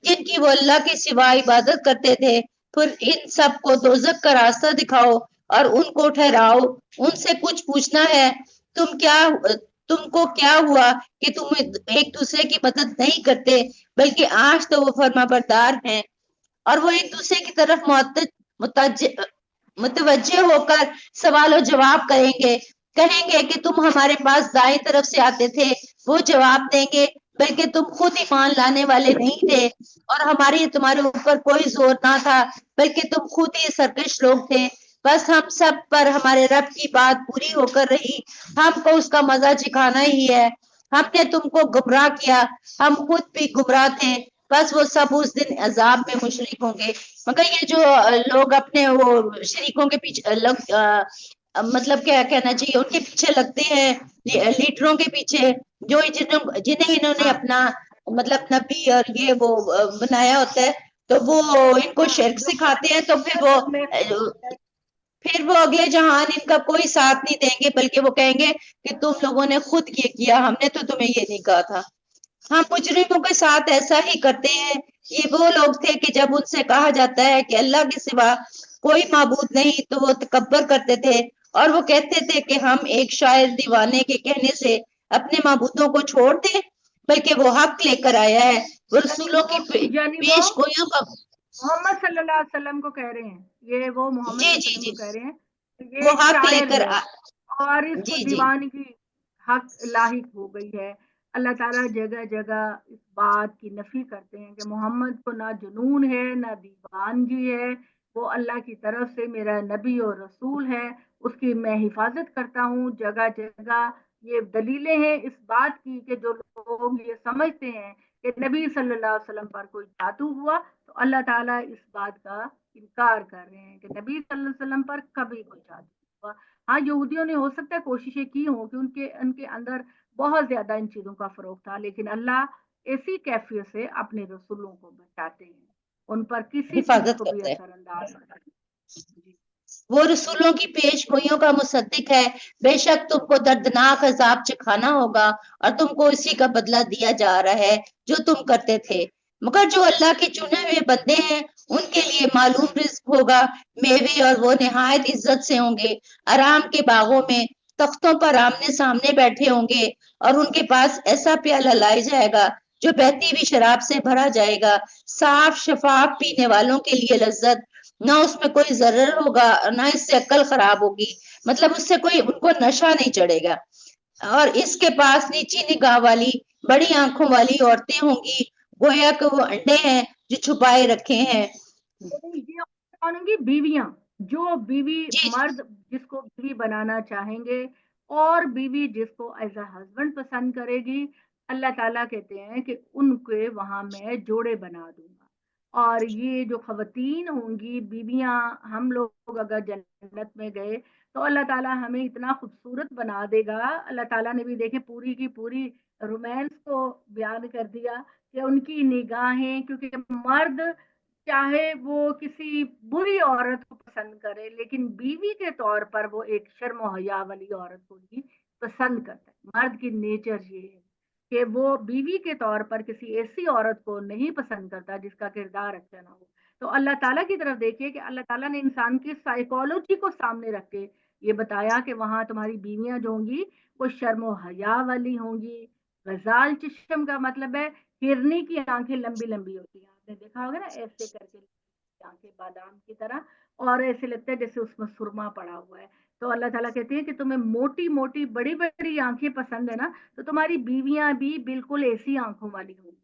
جن کی وہ اللہ کے سوا عبادت کرتے تھے، پھر ان سب کو دوزخ کا راستہ دکھاؤ اور ان کو ٹھہراؤ۔ ان سے کچھ پوچھنا ہے، تم کو کیا ہوا کہ تم ایک دوسرے کی مدد نہیں کرتے، بلکہ آج تو وہ فرما بردار ہیں اور وہ ایک دوسرے کی طرف متوجہ ہو کر سوال و جواب کریں گے۔ کہیں گے کہ تم ہمارے پاس دائیں طرف سے آتے تھے، وہ جواب دیں گے بلکہ تم خود ایمان لانے والے نہیں تھے اور ہماری تمہارے اوپر کوئی زور نہ تھا، بلکہ تم خود ہی سرکش لوگ تھے۔ بس ہم سب پر ہمارے رب کی بات پوری ہو کر رہی، ہم کو اس کا مزہ چکھانا ہی ہے۔ ہم نے تم کو گمراہ کیا، ہم خود بھی گمراہ تھے، بس وہ سب اس دن عذاب میں مشرک ہوں گے۔ مگر یہ جو لوگ اپنے وہ شریکوں کے پیچھے مطلب کیا کہنا چاہیے، ان کے پیچھے لگتے ہیں، لیڈروں کے پیچھے، جو جنہیں انہوں نے ہاں اپنا مطلب نبی اور یہ وہ بنایا ہوتا ہے، تو وہ ان کو ہاں، شرک جو سکھاتے ہیں، تو پھر وہ اگلے جہان ان کا کوئی ساتھ نہیں دیں گے، بلکہ وہ کہیں گے کہ تم لوگوں نے خود یہ کیا، ہم نے تو تمہیں یہ نہیں کہا تھا۔ ہم مجرموں کے ساتھ ایسا ہی کرتے ہیں۔ یہ وہ لوگ تھے کہ جب ان سے کہا جاتا ہے کہ اللہ کے سوا کوئی معبود نہیں تو وہ تکبر کرتے تھے اور وہ کہتے تھے کہ ہم ایک شاعر دیوانے کے کہنے سے اپنے معبودوں کو چھوڑ دیں، بلکہ وہ حق لے کر آیا ہے، وہ رسولوں کی یعنی وہ پیش گوئیوں کا۔ محمد صلی اللہ علیہ وسلم کو کہہ رہے ہیں، یہ وہ محمد جی صلی اللہ جی علیہ وسلم جی، کو کہہ رہے ہیں کہ یہ وہ ایک حق لے شاعر کر ہے اور اس کو جی جی دیوانگی حق لاحق ہو گئی ہے۔ اللہ تعالیٰ جگہ جگہ اس بات کی نفی کرتے ہیں کہ محمد کو نہ جنون ہے نہ دیوانگی ہے، وہ اللہ کی طرف سے میرا نبی اور رسول ہے، اس کی میں حفاظت کرتا ہوں۔ جگہ جگہ یہ دلیلیں ہیں اس بات کی کہ جو لوگ یہ سمجھتے ہیں کہ نبی صلی اللہ علیہ وسلم پر کوئی جادو ہوا، تو اللہ تعالیٰ اس بات کا انکار کر رہے ہیں کہ نبی صلی اللہ علیہ وسلم پر کبھی کوئی جادو ہوا۔ ہاں، یہودیوں نے ہو سکتا ہے کوششیں کی ہوں کہ ان کے اندر بہت زیادہ ان چیزوں کا فروغ تھا، لیکن اللہ ایسی کیفیت سے اپنے رسولوں کو بچاتے ہیں، ان پر کسی چیز حفاظت کو بھی کرتا ہے۔ اثر انداز نہیں کرتے۔ جی۔ وہ رسولوں کی پیش گوئیوں کا مصدق ہے، بے شک تم کو دردناک عذاب چکھانا ہوگا اور تم کو اسی کا بدلہ دیا جا رہا ہے جو تم کرتے تھے۔ مگر جو اللہ کے چنے ہوئے بندے ہیں ان کے لیے معلوم رزق ہوگا، میوے اور وہ نہایت عزت سے ہوں گے، آرام کے باغوں میں تختوں پر آمنے سامنے بیٹھے ہوں گے، اور ان کے پاس ایسا پیالہ لایا جائے گا جو بہتی ہوئی شراب سے بھرا جائے گا، صاف شفاف پینے والوں کے لیے لذت، نہ اس میں کوئی ضرر ہوگا نہ اس سے عقل خراب ہوگی، مطلب اس سے کوئی ان کو نشہ نہیں چڑھے گا۔ اور اس کے پاس نیچی نگاہ والی بڑی آنکھوں والی عورتیں ہوں گی، گویا کہ وہ انڈے ہیں جو چھپائے رکھے ہیں۔ یہ کون ہوں گی؟ بیویاں، جو بیوی جی مرد جس کو بیوی بنانا چاہیں گے اور بیوی جس کو ایز اے ہسبینڈ پسند کرے گی، اللہ تعالیٰ کہتے ہیں کہ ان کے وہاں میں جوڑے بنا دوں گا۔ اور یہ جو خواتین ہوں گی بیویاں، ہم لوگ اگر جنت میں گئے تو اللہ تعالیٰ ہمیں اتنا خوبصورت بنا دے گا۔ اللہ تعالیٰ نے بھی دیکھے پوری کی پوری رومانس کو بیان کر دیا کہ ان کی نگاہیں، کیونکہ مرد چاہے وہ کسی بری عورت کو پسند کرے لیکن بیوی کے طور پر وہ ایک شرم و حیا والی عورت کو ہی پسند کرتا ہے۔ مرد کی نیچر یہ ہے کہ وہ بیوی کے طور پر کسی ایسی عورت کو نہیں پسند کرتا جس کا کردار اچھا نہ ہو۔ تو اللہ تعالیٰ کی طرف دیکھیے کہ اللہ تعالیٰ نے انسان کی سائیکولوجی کو سامنے رکھ کے یہ بتایا کہ وہاں تمہاری بیویاں جو ہوں گی وہ شرم و حیا والی ہوں گی۔ غزال چشم کا مطلب ہے ہرنی کی آنکھیں لمبی لمبی ہوتی ہیں، آپ نے دیکھا ہوگا نا، ایسے کر کے آنکھیں بادام کی طرح، اور ایسے لگتا ہے جیسے اس میں سرما پڑا ہوا ہے۔ تو اللہ تعالیٰ کہتے ہیں کہ تمہیں موٹی موٹی بڑی بڑی آنکھیں پسند ہے نا، تو تمہاری بیویاں بھی بالکل ایسی آنکھوں والی ہوں گی،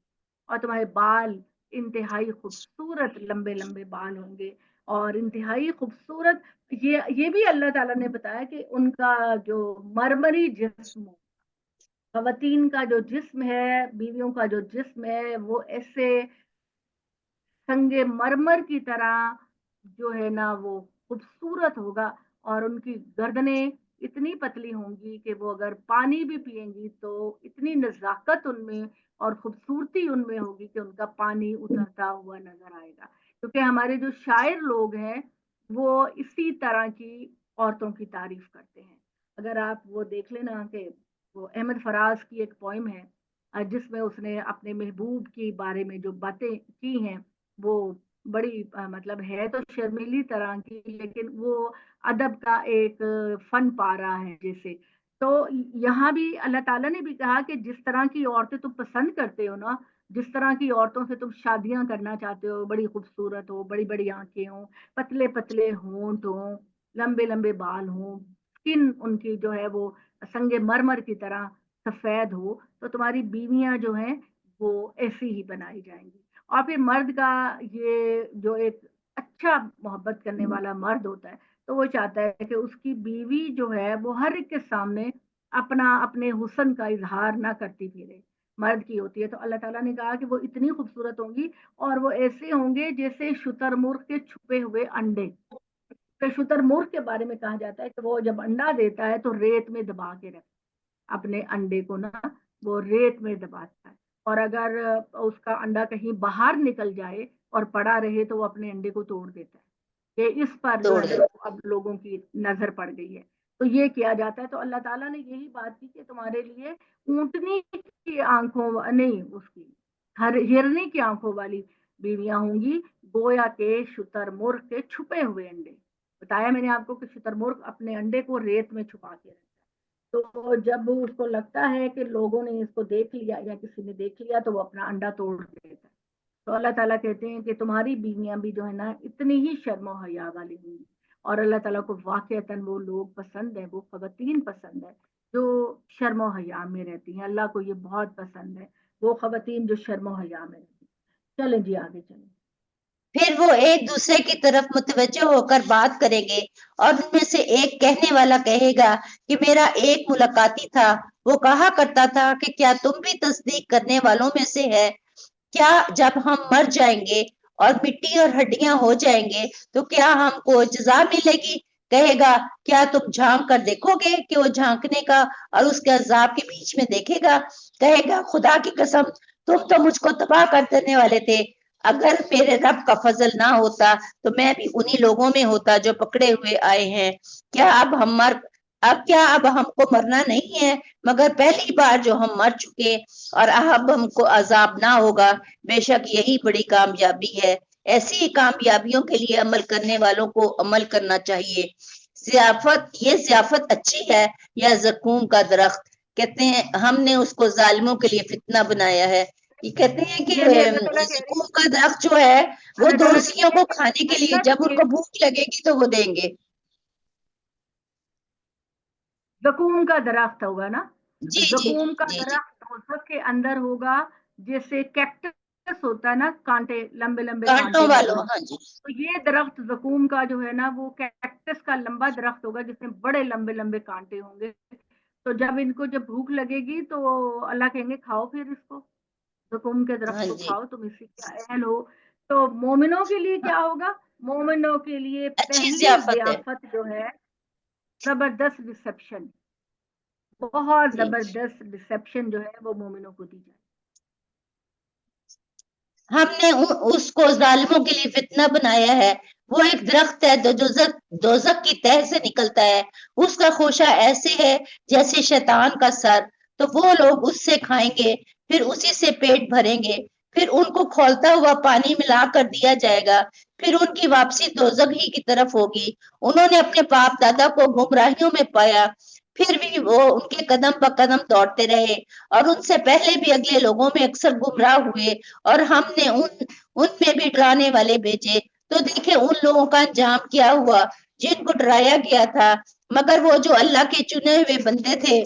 اور تمہارے بال انتہائی خوبصورت لمبے لمبے بال ہوں گے اور انتہائی خوبصورت۔ یہ بھی اللہ تعالیٰ نے بتایا کہ ان کا جو مرمری جسم، خواتین کا جو جسم ہے، بیویوں کا جو جسم ہے، وہ ایسے سنگ مرمر کی طرح جو ہے نا وہ خوبصورت ہوگا، اور ان کی گردنیں اتنی پتلی ہوں گی کہ وہ اگر پانی بھی پئیں گی تو اتنی نزاکت ان میں اور خوبصورتی ان میں ہوگی کہ ان کا پانی اترتا ہوا نظر آئے گا۔ کیونکہ ہمارے جو شاعر لوگ ہیں وہ اسی طرح کی عورتوں کی تعریف کرتے ہیں۔ اگر آپ وہ دیکھ لینا کہ وہ احمد فراز کی ایک پوئم ہے جس میں اس نے اپنے محبوب کے بارے میں جو باتیں کی ہیں، وہ بڑی مطلب ہے تو شرمیلی طرح کی، لیکن وہ ادب کا ایک فن پارا ہے جیسے۔ تو یہاں بھی اللہ تعالیٰ نے بھی کہا کہ جس طرح کی عورتیں تم پسند کرتے ہو نا، جس طرح کی عورتوں سے تم شادیاں کرنا چاہتے ہو، بڑی خوبصورت ہو، بڑی بڑی آنکھیں ہوں، پتلے پتلے ہونٹ ہوں، لمبے لمبے بال ہوں، اسکن ان کی جو ہے وہ سنگ مرمر کی طرح سفید ہو، تو تمہاری بیویاں جو ہیں وہ ایسی ہی بنائی جائیں گی۔ اور پھر مرد کا یہ جو ایک اچھا محبت کرنے والا مرد ہوتا ہے تو وہ چاہتا ہے کہ اس کی بیوی جو ہے وہ ہر ایک کے سامنے اپنے حسن کا اظہار نہ کرتی پھرے، مرد کی ہوتی ہے۔ تو اللہ تعالیٰ نے کہا کہ وہ اتنی خوبصورت ہوں گی اور وہ ایسے ہوں گے جیسے شتر مرغ کے چھپے ہوئے انڈے۔ شتر مرغ کے بارے میں کہا جاتا ہے کہ وہ جب انڈا دیتا ہے تو ریت میں دبا کے رکھتا ہے اپنے انڈے کو نا، وہ ریت میں دباتا ہے، اور اگر اس کا انڈا کہیں باہر نکل جائے اور پڑا رہے تو وہ اپنے انڈے کو توڑ دیتا ہے کہ اس پر جو توڑ ہے دے۔ اب لوگوں کی نظر پڑ گئی ہے۔ تو یہ کیا جاتا ہے۔ تو اللہ تعالیٰ نے یہی بات کی کہ تمہارے لیے اونٹنی کی آنکھوں نہیں، اس کی ہرنی کی آنکھوں والی بیویاں ہوں گی، گویا کے شتر مرغ کے چھپے ہوئے انڈے۔ بتایا میں نے آپ کو کہ شتر مرغ اپنے انڈے کو ریت میں چھپا کے رکھتا ہے، تو جب اس کو لگتا ہے کہ لوگوں نے اس کو دیکھ لیا یا کسی نے دیکھ لیا تو وہ اپنا انڈا توڑ دیتا ہے۔ تو اللہ تعالیٰ کہتے ہیں کہ تمہاری بیویاں بھی جو ہے نا اتنی ہی شرم و حیا والی ہوں گی، اور اللہ تعالیٰ کو واقعتاً وہ لوگ پسند ہیں، وہ خواتین پسند ہے جو شرم و حیا میں رہتی ہیں۔ اللہ کو یہ بہت پسند ہے، وہ خواتین جو شرم و حیا میں رہتی ہیں۔ چلیں جی آگے چلیں۔ پھر وہ ایک دوسرے کی طرف متوجہ ہو کر بات کریں گے، اور ان میں سے ایک کہنے والا کہے گا کہ میرا ایک ملاقاتی تھا، وہ کہا کرتا تھا کہ کیا تم بھی تصدیق کرنے والوں میں سے ہے؟ کیا جب ہم مر جائیں گے اور مٹی اور ہڈیاں ہو جائیں گے تو کیا ہم کو جزا ملے گی؟ کہے گا کیا تم جھانک کر دیکھو گے کہ وہ جھانکنے کا اور اس کے عذاب کے بیچ میں دیکھے گا؟ کہے گا خدا کی قسم تم تو مجھ کو تباہ کر دینے والے تھے، اگر میرے رب کا فضل نہ ہوتا تو میں بھی انہی لوگوں میں ہوتا جو پکڑے ہوئے آئے ہیں۔ کیا اب ہم کو مرنا نہیں ہے، مگر پہلی بار جو ہم مر چکے، اور اب ہم کو عذاب نہ ہوگا، بے شک یہی بڑی کامیابی ہے۔ ایسی ہی کامیابیوں کے لیے عمل کرنے والوں کو عمل کرنا چاہیے. یہ ضیافت اچھی ہے یا زقوم کا درخت؟ کہتے ہیں ہم نے اس کو ظالموں کے لیے فتنہ بنایا ہے. یہ کہتے ہیں کہ یعنی اللہ تعالیٰ کہہ رہی زقوم کا درخت جو ہے وہ اللہ تعالیٰ کہہ دوزیوں رہی ہے کو کہ کھانے کے لیے جب ان جنت کو بھوک لگے گی تو وہ دیں گے. زقوم کا درخت ہوگا نا, جی جی زقوم کا جی جی. درخت اس کے اندر ہوگا جیسے کیکٹس ہوتا ہے نا, کانٹے لمبے لمبے کانٹوں کانٹے والوں, والے. ہاں جی. تو یہ درخت زقوم کا جو ہے نا وہ کیکٹس کا لمبا درخت ہوگا جس میں بڑے لمبے لمبے کانٹے ہوں گے. تو جب ان کو جب بھوک لگے گی تو اللہ کہیں گے کھاؤ پھر اس کو, زقوم کے درخت ہاں کو جی, کھاؤ, تم اسی کا اہل ہو. تو مومنوں کے لیے کیا ہوگا؟ مومنوں کے لیے اچھی پہلی ضیافت ہے. ضیافت جو ہے زبردست ریسپشن, بہت جی, زبردست ریسپشن جو ہے وہ مومنوں کو دی جائے. ہم نے اس کو ظالموں کے لیے فتنہ بنایا ہے. وہ ایک درخت ہے جو دوزخ کی تہ سے نکلتا ہے. اس کا خوشہ ایسے ہے جیسے شیطان کا سر. تو وہ لوگ اس سے کھائیں گے, پھر اسی سے پیٹ بھریں گے, پھر ان کو کھولتا ہوا پانی ملا کر دیا جائے گا, پھر ان کی واپسی دوزخ ہی کی طرف ہوگی. انہوں نے اپنے باپ دادا کو گمراہیوں میں پایا, پھر بھی وہ ان کے قدم بہ قدم دوڑتے رہے, اور ان سے پہلے بھی اگلے لوگوں میں اکثر گمراہ ہوئے, اور ہم نے ان میں بھی ڈرانے والے بھیجے. تو دیکھیں ان لوگوں کا انجام کیا ہوا جن کو ڈرایا گیا تھا, مگر وہ جو اللہ کے چنے ہوئے بندے تھے.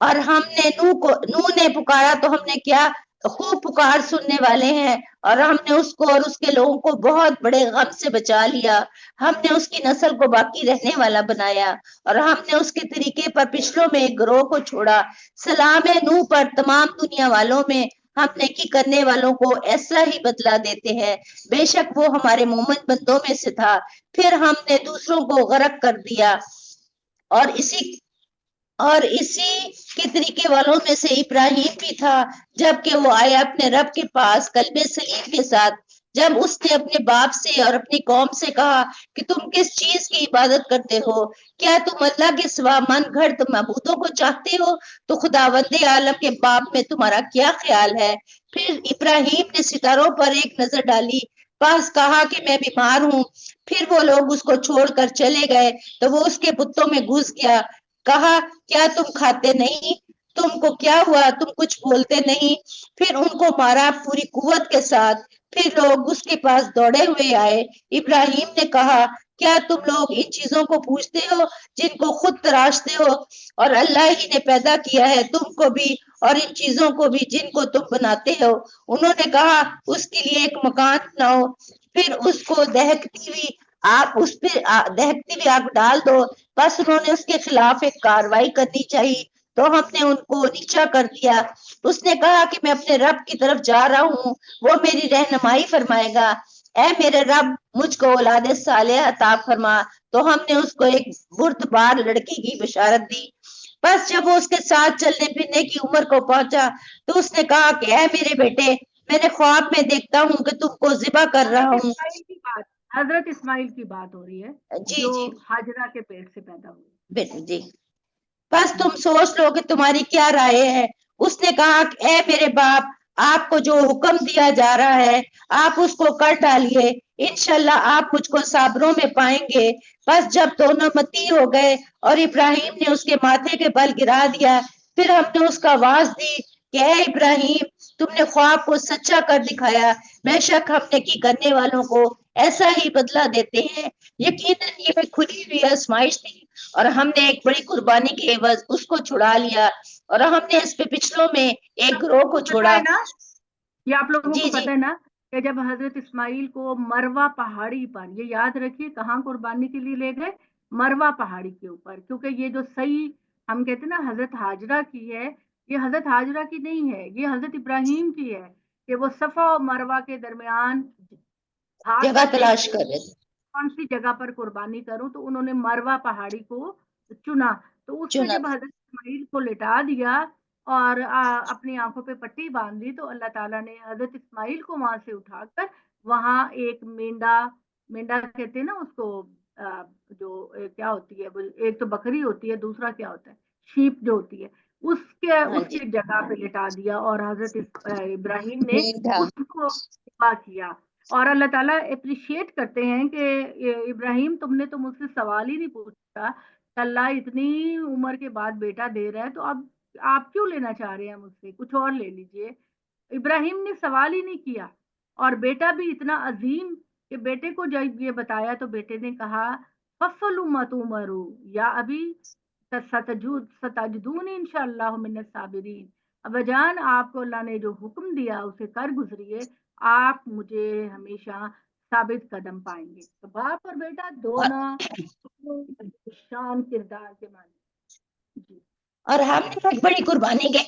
اور ہم نے نوح نے پکارا تو ہم نے کیا خوب پکار سننے والے ہیں, اور ہم نے اس کو اور اس کے لوگوں کو بہت بڑے غم سے بچا لیا. ہم نے اس کی نسل کو باقی رہنے والا بنایا, اور ہم نے اس کے طریقے پر پچھلوں میں ایک گروہ کو چھوڑا. سلام ہے نوح پر تمام دنیا والوں میں, ہم نیکی کرنے والوں کو ایسا ہی بدلہ دیتے ہیں, بے شک وہ ہمارے مومن بندوں میں سے تھا. پھر ہم نے دوسروں کو غرق کر دیا, اور اسی کے طریقے والوں میں سے ابراہیم بھی تھا, جبکہ وہ آیا اپنے رب کے پاس قلب سلیم کے ساتھ. جب اس نے اپنے باپ سے اور اپنی قوم سے کہا کہ تم کس چیز کی عبادت کرتے ہو, کیا تم اللہ کے سوا من گھڑت معبودوں کو چاہتے ہو, تو خداوند عالم کے باپ میں تمہارا کیا خیال ہے؟ پھر ابراہیم نے ستاروں پر ایک نظر ڈالی, پاس کہا کہ میں بیمار ہوں. پھر وہ لوگ اس کو چھوڑ کر چلے گئے تو وہ اس کے بتوں میں گھس گیا. کہا کیا تم کھاتے نہیں, تم کو کیا ہوا, تم کچھ بولتے نہیں؟ پھر ان کو مارا پوری قوت کے ساتھ. پھر لوگ اس کے پاس دوڑے ہوئے آئے. ابراہیم نے کہا کیا تم لوگ ان چیزوں کو پوچھتے ہو جن کو خود تراشتے ہو, اور اللہ ہی نے پیدا کیا ہے تم کو بھی اور ان چیزوں کو بھی جن کو تم بناتے ہو. انہوں نے کہا اس کے لیے ایک مکان بناؤ, پھر اس کو دہکتی ہوئی آگ ڈال دو. بس انہوں نے اس کے خلاف ایک کاروائی کرنی چاہیے, تو ہم نے ان کو نیچا کر دیا. اس نے کہا کہ میں اپنے رب کی طرف جا رہا ہوں, وہ میری رہنمائی فرمائے گا. اے میرے رب مجھ کو اولاد صالح عطا فرما. تو ہم نے اس کو ایک بردبار لڑکی کی بشارت دی. بس جب وہ اس کے ساتھ چلنے پھرنے کی عمر کو پہنچا تو اس نے کہا کہ اے میرے بیٹے, میں نے خواب میں دیکھتا ہوں کہ تم کو ذبح کر رہا ہوں. حضرت اسماعیل کی بات ہو رہی ہے جی جو جی ہاجرہ کے پیٹ سے پیدا ہوئی. بیٹے جی, بس تم سوچ لو کہ تمہاری کیا رائے ہے. اس نے کہا کہ اے میرے باپ, آپ کو جو حکم دیا جا رہا ہے آپ اس کو کر ڈالیے, انشاءاللہ آپ مجھ کو صابروں میں پائیں گے. بس جب دونوں متی ہو گئے اور ابراہیم نے اس کے ماتھے کے بل گرا دیا, پھر ہم نے اس کا آواز دی کہ اے ابراہیم, تم نے خواب کو سچا کر دکھایا, بے شک ہم نیکی کرنے والوں کو ایسا ہی بدلہ دیتے ہیں. یقیناً یہ کھلی ہوئی آزمائش تھی, اور ہم نے ایک بڑی قربانی کے عوض اس کو چھڑا لیا, اور ہم نے اس پہ پچھلوں میں ایک آپ گروہ لوگوں کو پتا چھوڑا. ہے نا, یہ آپ لوگوں جی کو جی پتا ہے نا کہ جب حضرت اسماعیل کو مروا پہاڑی پر, یہ یاد رکھیے کہاں قربانی کے لیے لے گئے, مروا پہاڑی کے اوپر, کیونکہ یہ جو صحیح ہم کہتے ہیں نا حضرت ہاجرہ کی ہے, یہ حضرت ہاجرہ کی نہیں ہے, یہ حضرت ابراہیم کی ہے, کہ وہ صفا اور مروا کے درمیان ہاتھ جگہ تلاش پھینکتے کر رہے تھے, کون سی جگہ پر قربانی کروں, تو انہوں نے مروا پہاڑی کو چنا. تو اس پہ چنا جب تھا. حضرت اسماعیل کو لٹا دیا اور اپنی آنکھوں پہ پٹی باندھ دی, تو اللہ تعالیٰ نے حضرت اسماعیل کو وہاں سے اٹھا کر وہاں ایک مینڈا کہتے ہیں نا اس کو, جو کیا ہوتی ہے, ایک تو بکری ہوتی ہے, دوسرا کیا ہوتا ہے, شیپ جو ہوتی ہے, اس ہاں اس جی, کے جگہ پہ لٹا دیا, اور حضرت ابراہیم نے ٹھیک تھا. اس کو ذبح کیا. اور اللہ تعالیٰ اپریشیٹ کرتے ہیں کہ ابراہیم تم نے تو مجھ سے سوال ہی نہیں پوچھا، اللہ اتنی عمر کے بعد بیٹا دے رہا ہے تو اب آپ کیوں لینا چاہ رہے ہیں مجھ سے، کچھ اور لے لیجئے۔ ابراہیم نے سوال ہی نہیں کیا، اور بیٹا بھی اتنا عظیم کہ بیٹے کو جب یہ بتایا تو بیٹے نے کہا فَصَّلُوا مَا تُؤْمَرُوا یا ابھی ستجدونی انشاءاللہ من الصابرین، ابا جان آپ کو اللہ نے جو حکم دیا اسے کر گزریے، آپ مجھے ہمیشہ ثابت قدم پائیں گے۔ تو باپ اور بیٹا دونوں شان کردار کے معنی جی۔ اور ہم نے ایک بڑی قربانی کے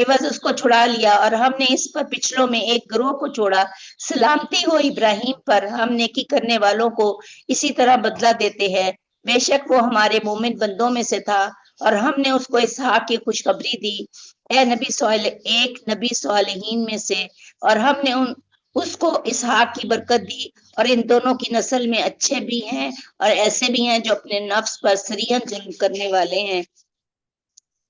عوض اس کو چھڑا لیا، اور ہم نے اس پر پچھلوں میں ایک گروہ کو چھوڑا۔ سلامتی ہو ابراہیم پر، ہم نیکی کرنے والوں کو اسی طرح بدلہ دیتے ہیں۔ بے شک وہ ہمارے مومن بندوں میں سے تھا، اور ہم نے اس کو اسحاق کی خوشخبری دی، اے نبی ایک نبی صالحین میں سے، اور ہم نے اس کو اسحاق کی برکت دی۔ اور ان دونوں کی نسل میں اچھے بھی ہیں اور ایسے بھی ہیں جو اپنے نفس پر سریحاً ظلم کرنے والے ہیں۔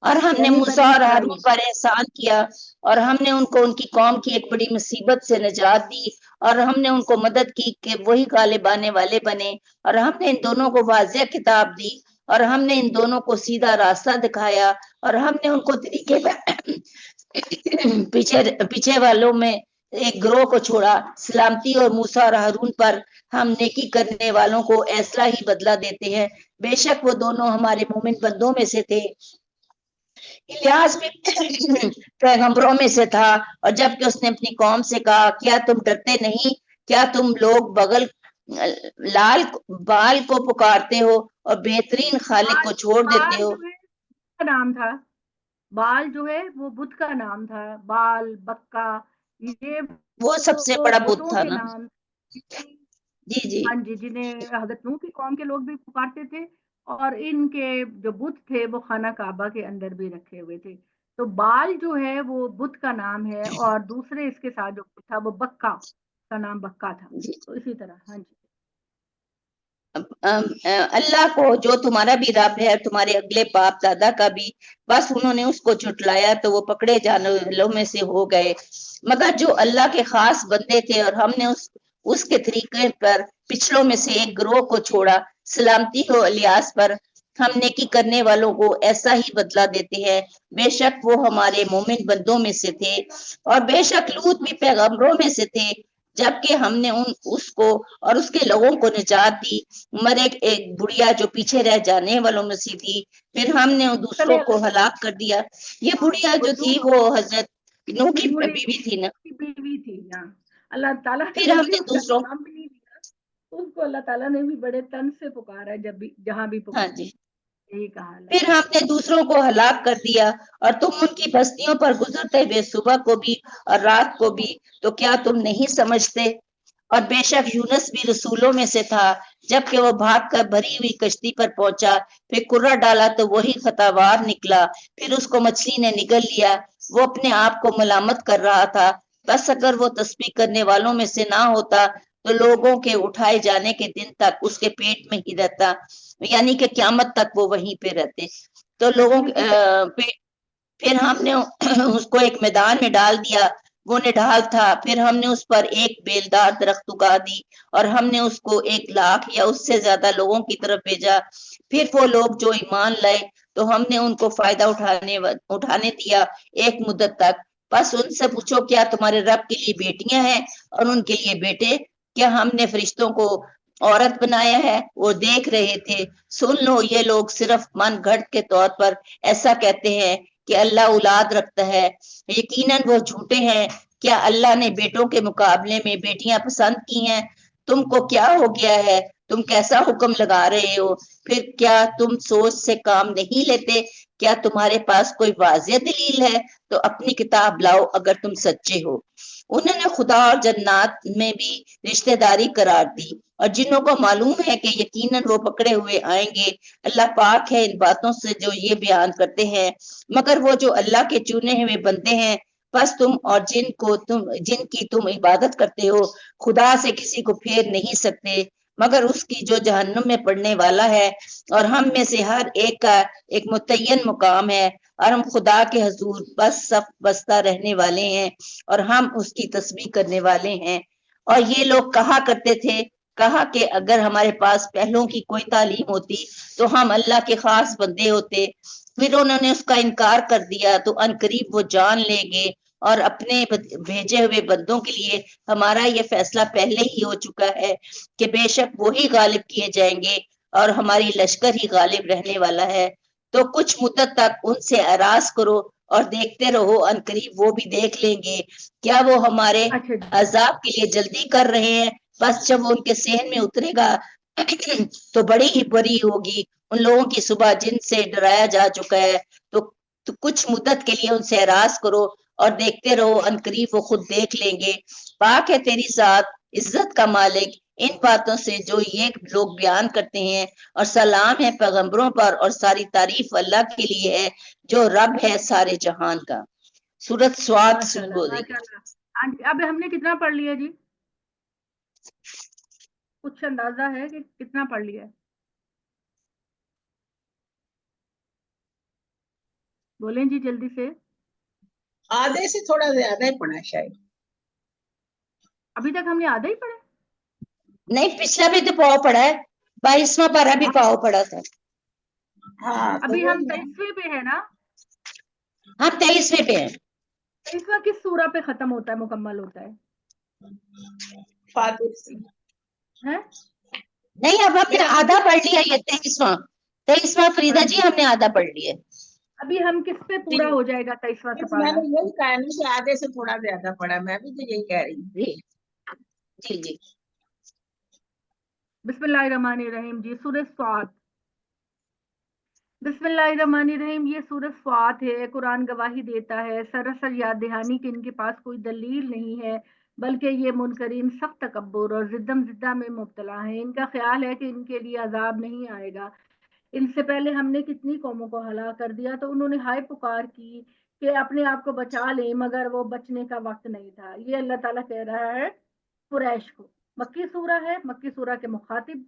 اور ہم نے یعنی موسیٰ بنی اور ہارون اسرائیل۔ پر احسان کیا، اور ہم نے ان کو ان کی قوم کی ایک بڑی مصیبت سے نجات دی، اور ہم نے ان کو مدد کی کہ وہی غالب آنے والے بنے، اور ہم نے ان دونوں کو واضح کتاب دی، اور ہم نے ان دونوں کو سیدھا راستہ دکھایا، اور ہم نے ان کو طریقے پیچھے والوں میں ایک گروہ کو چھوڑا۔ سلامتی اور موسیٰ اور ہارون پر، ہم نیکی کرنے والوں کو ایسا ہی بدلہ دیتے ہیں، بے شک وہ دونوں ہمارے مومن بندوں میں سے تھے۔ الیاس بھی پیغمبروں میں سے تھا، اور جب کہ اس نے اپنی قوم سے کہا کیا تم ڈرتے نہیں، کیا تم لوگ بال کو پکارتے ہو اور بہترین خالق بال کو چھوڑ بال دیتے ہو؟ جو ہے کا نام تھا، بال جو ہے وہ بدھ کا نام تھا، بال بکا یہ وہ سب سے وہ بڑا بت بتوں تھا کے نا۔ نام۔ جی جی ہاں جی، جنہیں حضرت نوح کی قوم کے لوگ بھی پکارتے تھے، اور ان کے جو بت تھے وہ خانہ کعبہ کے اندر بھی رکھے ہوئے تھے۔ تو بال جو ہے وہ بت کا نام ہے، اور دوسرے اس کے ساتھ جو بت تھا وہ بکا، اس کا نام بکا تھا۔ جی۔ تو اسی طرح ہاں جی۔ اللہ کو جو تمہارا بھی رب ہے، تمہارے اگلے باپ دادا کا بھی، بس انہوں نے اس کو جھٹلایا تو وہ پکڑے جانے والوں میں سے ہو گئے۔ مگر جو اللہ کے خاص بندے تھے، اور ہم نے اس کے طریقے پر پچھلوں میں سے ایک گروہ کو چھوڑا۔ سلامتی ہو الیاس پر، ہم نیکی کرنے والوں کو ایسا ہی بدلہ دیتے ہیں، بے شک وہ ہمارے مومن بندوں میں سے تھے۔ اور بے شک لوط بھی پیغمبروں میں سے تھے، جبکہ ہم نے اس کو اور اس کے لوگوں کو نجات دی، مگر ایک بڑھیا جو پیچھے رہ جانے والوں میں سے تھی، پھر ہم نے ان دوسروں چلے کو اللہ ہلاک کر دیا۔ یہ ہاں، بڑھیا وہ جو جو تھی وہ حضرت نوح کی بوڑھی بیوی تھی نا۔ کی بیوی تھی نا، اللہ تعالیٰ نے پھر ہم بلکہ نے اس کا دوسروں، نام بھی نہیں لیا، اس کو اللہ تعالیٰ نے بھی بڑے تن سے پکارا ہے، جب بھی جہاں بھی ہاں پکارا، جی، یہی کہا اللہ پھر تعالیٰ ہم نے دوسروں کو ہلاک کر دیا، اور تم ان کی بستیوں پر گزرتے ہوئے صبح کو بھی اور رات کو بھی، تو کیا تم نہیں سمجھتے؟ اور بے شک یونس بھی رسولوں میں سے تھا، جبکہ وہ بھاگ کر بھری ہوئی کشتی پر پہنچا، پھر کرہ ڈالا تو وہی خطاوار نکلا، پھر اس کو مچھلی نے نگل لیا۔ وہ اپنے آپ کو ملامت کر رہا تھا، بس اگر وہ تسبیح کرنے والوں میں سے نہ ہوتا تو لوگوں کے اٹھائے جانے کے دن تک اس کے پیٹ میں ہی رہتا، یعنی کہ قیامت تک وہ وہیں پہ رہتے۔ تو لوگوں بالکل صحیح۔ پھر ہم نے اس کو ایک میدان میں ڈال دیا، وہ نڈھال تھا، پھر ہم نے اس پر ایک بیلدار درخت اگا دی، اور ہم نے اس کو 1,00,000 یا اس سے زیادہ لوگوں کی طرف بھیجا۔ پھر وہ لوگ جو ایمان لائے تو ہم نے ان کو فائدہ اٹھانے دیا ایک مدت تک۔ بس ان سے پوچھو کیا تمہارے رب کے لیے بیٹیاں ہیں اور ان کے لیے بیٹے؟ کیا ہم نے فرشتوں کو عورت بنایا ہے؟ وہ دیکھ رہے تھے۔ سن لو، یہ لوگ صرف من گھڑت کے طور پر ایسا کہتے ہیں کہ اللہ اولاد رکھتا ہے، یقیناً وہ جھوٹے ہیں۔ کیا اللہ نے بیٹوں کے مقابلے میں بیٹیاں پسند کی ہیں؟ تم کو کیا ہو گیا ہے؟ تم کیسا حکم لگا رہے ہو؟ پھر کیا تم سوچ سے کام نہیں لیتے؟ کیا تمہارے پاس کوئی واضح دلیل ہے؟ تو اپنی کتاب لاؤ اگر تم سچے ہو۔ انہوں نے خدا اور جنات میں بھی رشتہ داری قرار دی، اور جنوں کو معلوم ہے کہ یقیناً وہ پکڑے ہوئے آئیں گے۔ اللہ پاک ہے ان باتوں سے جو یہ بیان کرتے ہیں، مگر وہ جو اللہ کے چنے ہوئے بندے ہیں، بس تم اور جن کی تم عبادت کرتے ہو خدا سے کسی کو پھیر نہیں سکتے مگر اس کی جو جہنم میں پڑنے والا ہے، اور ہم میں سے ہر ایک کا ایک متعین مقام ہے، اور ہم خدا کے حضور بس صف بستہ رہنے والے ہیں، اور ہم اس کی تسبیح کرنے والے ہیں۔ اور یہ لوگ کہا کرتے تھے، کہا کہ اگر ہمارے پاس پہلوں کی کوئی تعلیم ہوتی تو ہم اللہ کے خاص بندے ہوتے۔ پھر انہوں نے اس کا انکار کر دیا تو عنقریب وہ جان لیں گے، اور اپنے بھیجے ہوئے بندوں کے لیے ہمارا یہ فیصلہ پہلے ہی ہو چکا ہے کہ بے شک وہی غالب کیے جائیں گے اور ہماری لشکر ہی غالب رہنے والا ہے۔ تو کچھ مدت تک ان سے اراض کرو اور دیکھتے رہو، عنقریب وہ بھی دیکھ لیں گے۔ کیا وہ ہمارے اچھا جی، عذاب کے لیے جلدی کر رہے ہیں؟ بس جب وہ ان کے ذہن میں اترے گا تو بڑی ہی بری ہوگی۔ ان لوگوں کی صبح جن سے ڈرایا جا چکا ہے، تو کچھ مدت کے لیے ان سے اراض کرو اور دیکھتے رہو، عنقریب وہ خود دیکھ لیں گے۔ پاک ہے تیری ذات، عزت کا مالک، ان باتوں سے جو یہ لوگ بیان کرتے ہیں، اور سلام ہے پیغمبروں پر، اور ساری تعریف اللہ کے لیے ہے جو رب ہے سارے جہان کا۔ سورت سواد ماشاء شروع اللہ ہو رہی ماشاء ہے۔ اللہ۔ آنٹی اب ہم نے کتنا پڑھ لیا جی؟ کچھ اندازہ ہے کہ کتنا پڑھ لیا ہے؟ بولیں جی جلدی سے۔ آدھے سے تھوڑا زیادہ ہی پڑھا شاید۔ ابھی تک ہم نے آدھا ہی پڑھا؟ نہیں، پچھلا بھی تو پاؤ پڑا ہے، 22واں پارا بھی پاؤ پڑا تھا۔ ہاں تو ابھی ہم وہی ہے، 23ویں پہ ہے نا؟ ہم 23ویں پہ ہیں۔ 23واں کس سورہ پہ ختم ہوتا ہے، مکمل ہوتا ہے؟ فاتح سے۔ ہیں؟ نہیں، اب ہم نے میرا آدھا پڑھ لیا، یہ 23واں ہاں فریدہ جی جی، ہم نے آدھا پڑھ لیا۔ ابھی ہم کس پہ جی پورا ہو جائے گا 23واں بس میں سپارہ؟ نے یہی کہا نا کہ آدھے سے تھوڑا زیادہ پڑھا، میں بھی تو یہی کہہ رہی ہوں۔ جی جی جی۔ بسم اللہ الرحمن الرحیم جی، سورہ صاد۔ بسم اللہ الرحمن الرحیم، یہ سورہ صاد ہے۔ قرآن گواہی دیتا ہے سراسر یاد دہانی کہ ان کے پاس کوئی دلیل نہیں ہے، بلکہ یہ منکرین سخت تکبر اور زدم زدہ میں مبتلا ہیں۔ ان کا خیال ہے کہ ان کے لیے عذاب نہیں آئے گا۔ ان سے پہلے ہم نے کتنی قوموں کو ہلاک کر دیا، تو انہوں نے ہائے پکار کی کہ اپنے آپ کو بچا لیں، مگر وہ بچنے کا وقت نہیں تھا۔ یہ اللہ تعالیٰ کہہ رہا ہے قریش کو۔ مکی سورہ ہے، مکی سورہ کے مخاطب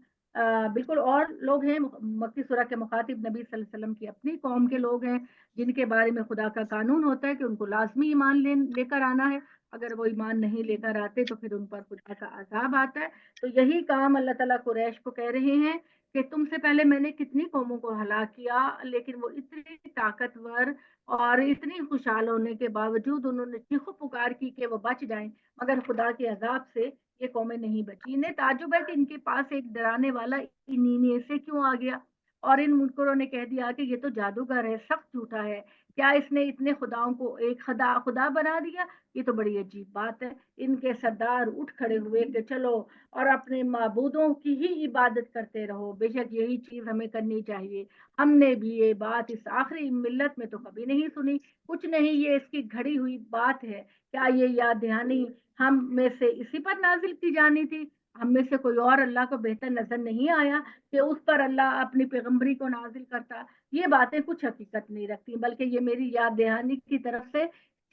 بالکل اور لوگ ہیں۔ مکی سورہ کے مخاطب نبی صلی اللہ علیہ وسلم کی اپنی قوم کے لوگ ہیں، جن کے بارے میں خدا کا قانون ہوتا ہے کہ ان کو لازمی ایمان لے کر آنا ہے۔ اگر وہ ایمان نہیں لے کر آتے تو پھر ان پر خدا کا عذاب آتا ہے۔ تو یہی کام اللہ تعالیٰ قریش کو کہہ رہے ہیں کہ تم سے پہلے میں نے کتنی قوموں کو ہلاک کیا، لیکن وہ اتنی طاقتور اور اتنی خوشحال ہونے کے باوجود انہوں نے چیخو پکار کی کہ وہ بچ جائیں، مگر خدا کے عذاب سے یہ قومیں نہیں بچی۔ انہیں تعجب ہے کہ ان کے پاس ایک ڈرانے والا انہی میں سے کیوں آ گیا، اور ان منکروں نے کہہ دیا کہ یہ تو جادوگر ہے، سخت جھوٹا ہے، کیا اس نے اتنے خداؤں کو ایک خدا بنا دیا؟ یہ تو بڑی عجیب بات ہے۔ ان کے سردار اٹھ کھڑے ہوئے کہ چلو اور اپنے معبودوں کی ہی عبادت کرتے رہو، بے شک یہی چیز ہمیں کرنی چاہیے۔ ہم نے بھی یہ بات اس آخری ملت میں تو کبھی نہیں سنی، کچھ نہیں، یہ اس کی گھڑی ہوئی بات ہے۔ کیا یہ یاد دہانی ہم میں سے اسی پر نازل کی جانی تھی؟ ہم میں سے کوئی اور اللہ کو بہتر نظر نہیں آیا کہ اس پر اللہ اپنی پیغمبری کو نازل کرتا؟ یہ باتیں کچھ حقیقت نہیں رکھتی، بلکہ یہ میری یاد دہانی کی طرف سے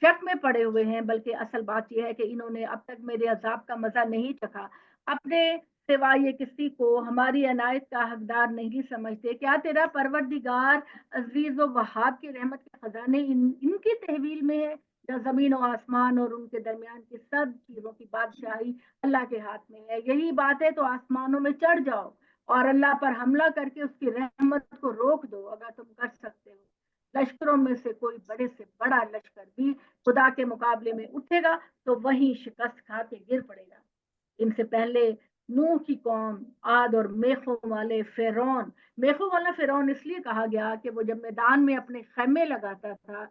شک میں پڑے ہوئے ہیں۔ بلکہ اصل بات یہ ہے کہ انہوں نے اب تک میرے عذاب کا مزہ نہیں چکھا، اپنے سوا یہ کسی کو ہماری عنایت کا حقدار نہیں سمجھتے۔ کیا تیرا پروردگار عزیز و وہاب کی رحمت کے خزانے ان کی تحویل میں ہے، یا زمین و آسمان اور ان کے درمیان کی سب چیزوں کی بادشاہی اللہ کے ہاتھ میں ہے؟ یہی بات ہے تو آسمانوں میں چڑھ جاؤ اور اللہ پر حملہ کر کے اس کی رحمت کو روک دو، اگر تم کر سکتے ہو۔ لشکروں میں سے کوئی بڑے سے بڑا لشکر بھی خدا کے مقابلے میں اٹھے گا تو وہی شکست کھا کے گر پڑے گا۔ ان سے پہلے نوح کی قوم عاد اور میخوں والے فرعون، میخوں والا فرعون اس لیے کہا گیا کہ وہ جب میدان میں اپنے خیمے لگاتا تھا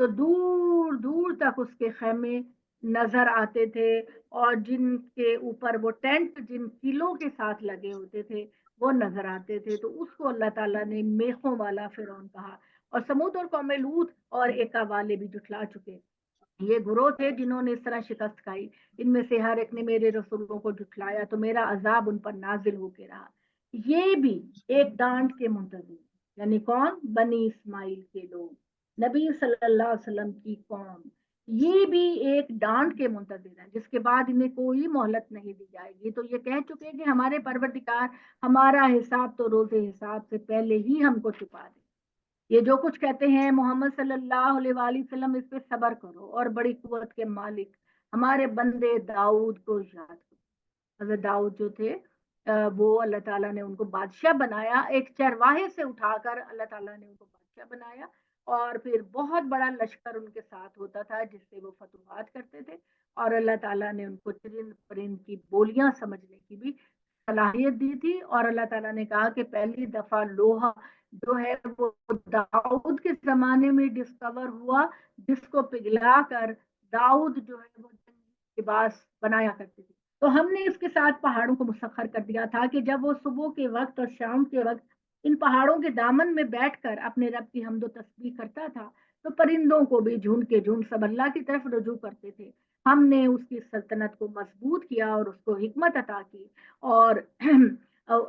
تو دور دور تک اس کے خیمے نظر آتے تھے، اور جن کے اوپر وہ ٹینٹ جن کیلوں کے ساتھ لگے ہوتے تھے وہ نظر آتے تھے، تو اس کو اللہ تعالیٰ نے میخوں والا فرعون کہا۔ اور سمود اور قوم لوط اور ایکا والے بھی جھٹلا چکے، یہ گروہ تھے جنہوں نے اس طرح شکست کھائی۔ ان میں سے ہر ایک نے میرے رسولوں کو جھٹلایا تو میرا عذاب ان پر نازل ہو کے رہا۔ یہ بھی ایک ڈانٹ کے منتظر، یعنی کون؟ بنی اسماعیل کے لوگ، نبی صلی اللہ علیہ وسلم کی قوم، یہ بھی ایک ڈانٹ کے منتظر ہیں، جس کے بعد انہیں کوئی مہلت نہیں دی جائے گی۔ تو یہ کہہ چکے کہ ہمارے پروردگار ہمارا حساب تو روز حساب سے پہلے ہی ہم کو چکا دے۔ یہ جو کچھ کہتے ہیں محمد صلی اللہ علیہ وآلہ وسلم اس پہ صبر کرو، اور بڑی قوت کے مالک ہمارے بندے داؤد کو یاد کرو۔ حضرت داؤد جو تھے وہ اللہ تعالیٰ نے ان کو بادشاہ بنایا، ایک چرواہے سے اٹھا کر اللہ تعالیٰ نے ان کو بادشاہ بنایا، اور پھر بہت بڑا لشکر ان کے ساتھ ہوتا تھا جس سے وہ فتوحات کرتے تھے، اور اللہ تعالیٰ نے ان کو چرند پرند کی بولیاں سمجھنے کی بھی صلاحیت دی تھی، اور اللہ تعالیٰ نے کہا کہ پہلی دفعہ لوہا جو ہے وہ داؤد کے زمانے میں ڈسکور ہوا، جس کو پگھلا کر داؤد جو ہے وہ جنگی لباس بنایا کرتے تھے۔ تو ہم نے اس کے ساتھ پہاڑوں کو مسخر کر دیا تھا کہ جب وہ صبح کے وقت اور شام کے وقت ان پہاڑوں کے دامن میں بیٹھ کر اپنے رب کی حمد و تسبیح کرتا تھا، تو پرندوں کو بھی جھنڈ کے جھنڈ سب اللہ کی طرف رجوع کرتے تھے۔ ہم نے اس کی سلطنت کو مضبوط کیا اور اس کو حکمت عطا کی، اور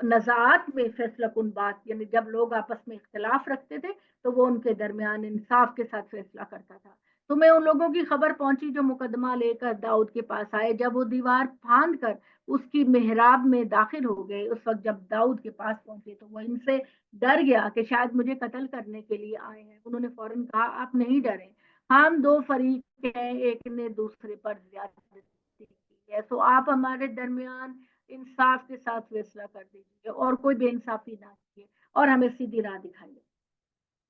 نزاعات میں فیصلہ کن بات، یعنی جب لوگ آپس میں اختلاف رکھتے تھے تو وہ ان کے درمیان انصاف کے ساتھ فیصلہ کرتا تھا۔ تمہیں ان لوگوں کی خبر پہنچی جو مقدمہ لے کر داؤد کے پاس آئے، جب وہ دیوار پھاند کر اس کی محراب میں داخل ہو گئے، اس وقت جب داؤد کے پاس پہنچے تو وہ ان سے ڈر گیا کہ شاید مجھے قتل کرنے کے لیے آئے ہیں۔ انہوں نے فوراً کہا آپ نہیں ڈریں، ہم دو فریق ہیں، ایک نے دوسرے پر زیادتی کی ہے، تو آپ ہمارے درمیان انصاف کے ساتھ فیصلہ کر دیجیے اور کوئی بے انصافی نہ کیجیے اور ہمیں سیدھی راہ دکھائیے۔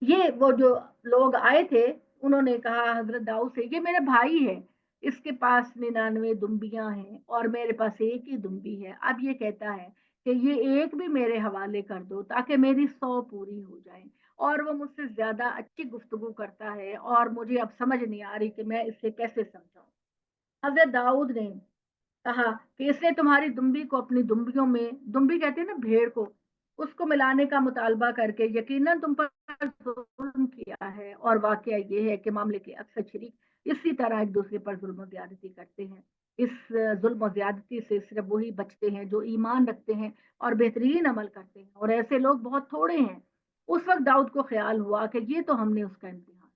یہ وہ جو لوگ آئے تھے انہوں نے کہا حضرت داؤد سے، یہ میرا بھائی ہے، اس کے پاس 99 دمبیاں ہیں اور میرے پاس ایک ہی دمبی ہے، اب یہ کہتا ہے کہ یہ ایک بھی میرے حوالے کر دو تاکہ میری 100 پوری ہو جائیں، اور وہ مجھ سے زیادہ اچھی گفتگو کرتا ہے اور مجھے اب سمجھ نہیں آ رہی کہ میں اس سے کیسے سمجھاؤں۔ حضرت داؤد نے کہا کہ اس نے تمہاری دمبی کو اپنی دمبیوں میں، دمبی کہتے ہیں نا بھیڑ کو، اس کو ملانے کا مطالبہ کر کے یقیناً تم پر ظلم کیا ہے، اور واقعہ یہ ہے کہ معاملے کے اکثر شریک اسی طرح ایک دوسرے پر ظلم و زیادتی کرتے ہیں۔ اس ظلم و زیادتی سے صرف وہی بچتے ہیں جو ایمان رکھتے ہیں اور بہترین عمل کرتے ہیں، اور ایسے لوگ بہت تھوڑے ہیں۔ اس وقت داؤد کو خیال ہوا کہ یہ تو ہم نے اس کا امتحان،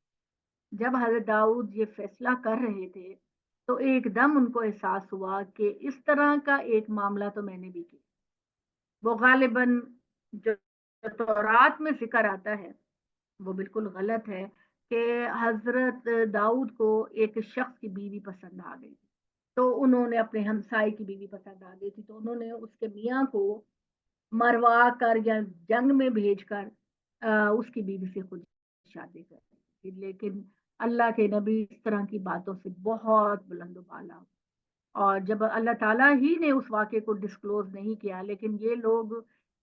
جب حضرت داؤد یہ فیصلہ کر رہے تھے تو ایک دم ان کو احساس ہوا کہ اس طرح کا ایک معاملہ تو میں نے بھی کیا۔ وہ غالباً جو تورات میں ذکر آتا ہے وہ بالکل غلط ہے کہ حضرت داؤد کو ایک شخص کی بیوی پسند آ گئی تھی، تو انہوں نے اپنے ہمسائے کی بیوی پسند آ گئی تھی تو انہوں نے اس کے میاں کو مروا کر یا جنگ میں بھیج کر اس کی بیوی سے خود شادی کر دی، لیکن اللہ کے نبی اس طرح کی باتوں سے بہت بلند و بالا، اور جب اللہ تعالیٰ ہی نے اس واقعے کو ڈسکلوز نہیں کیا، لیکن یہ لوگ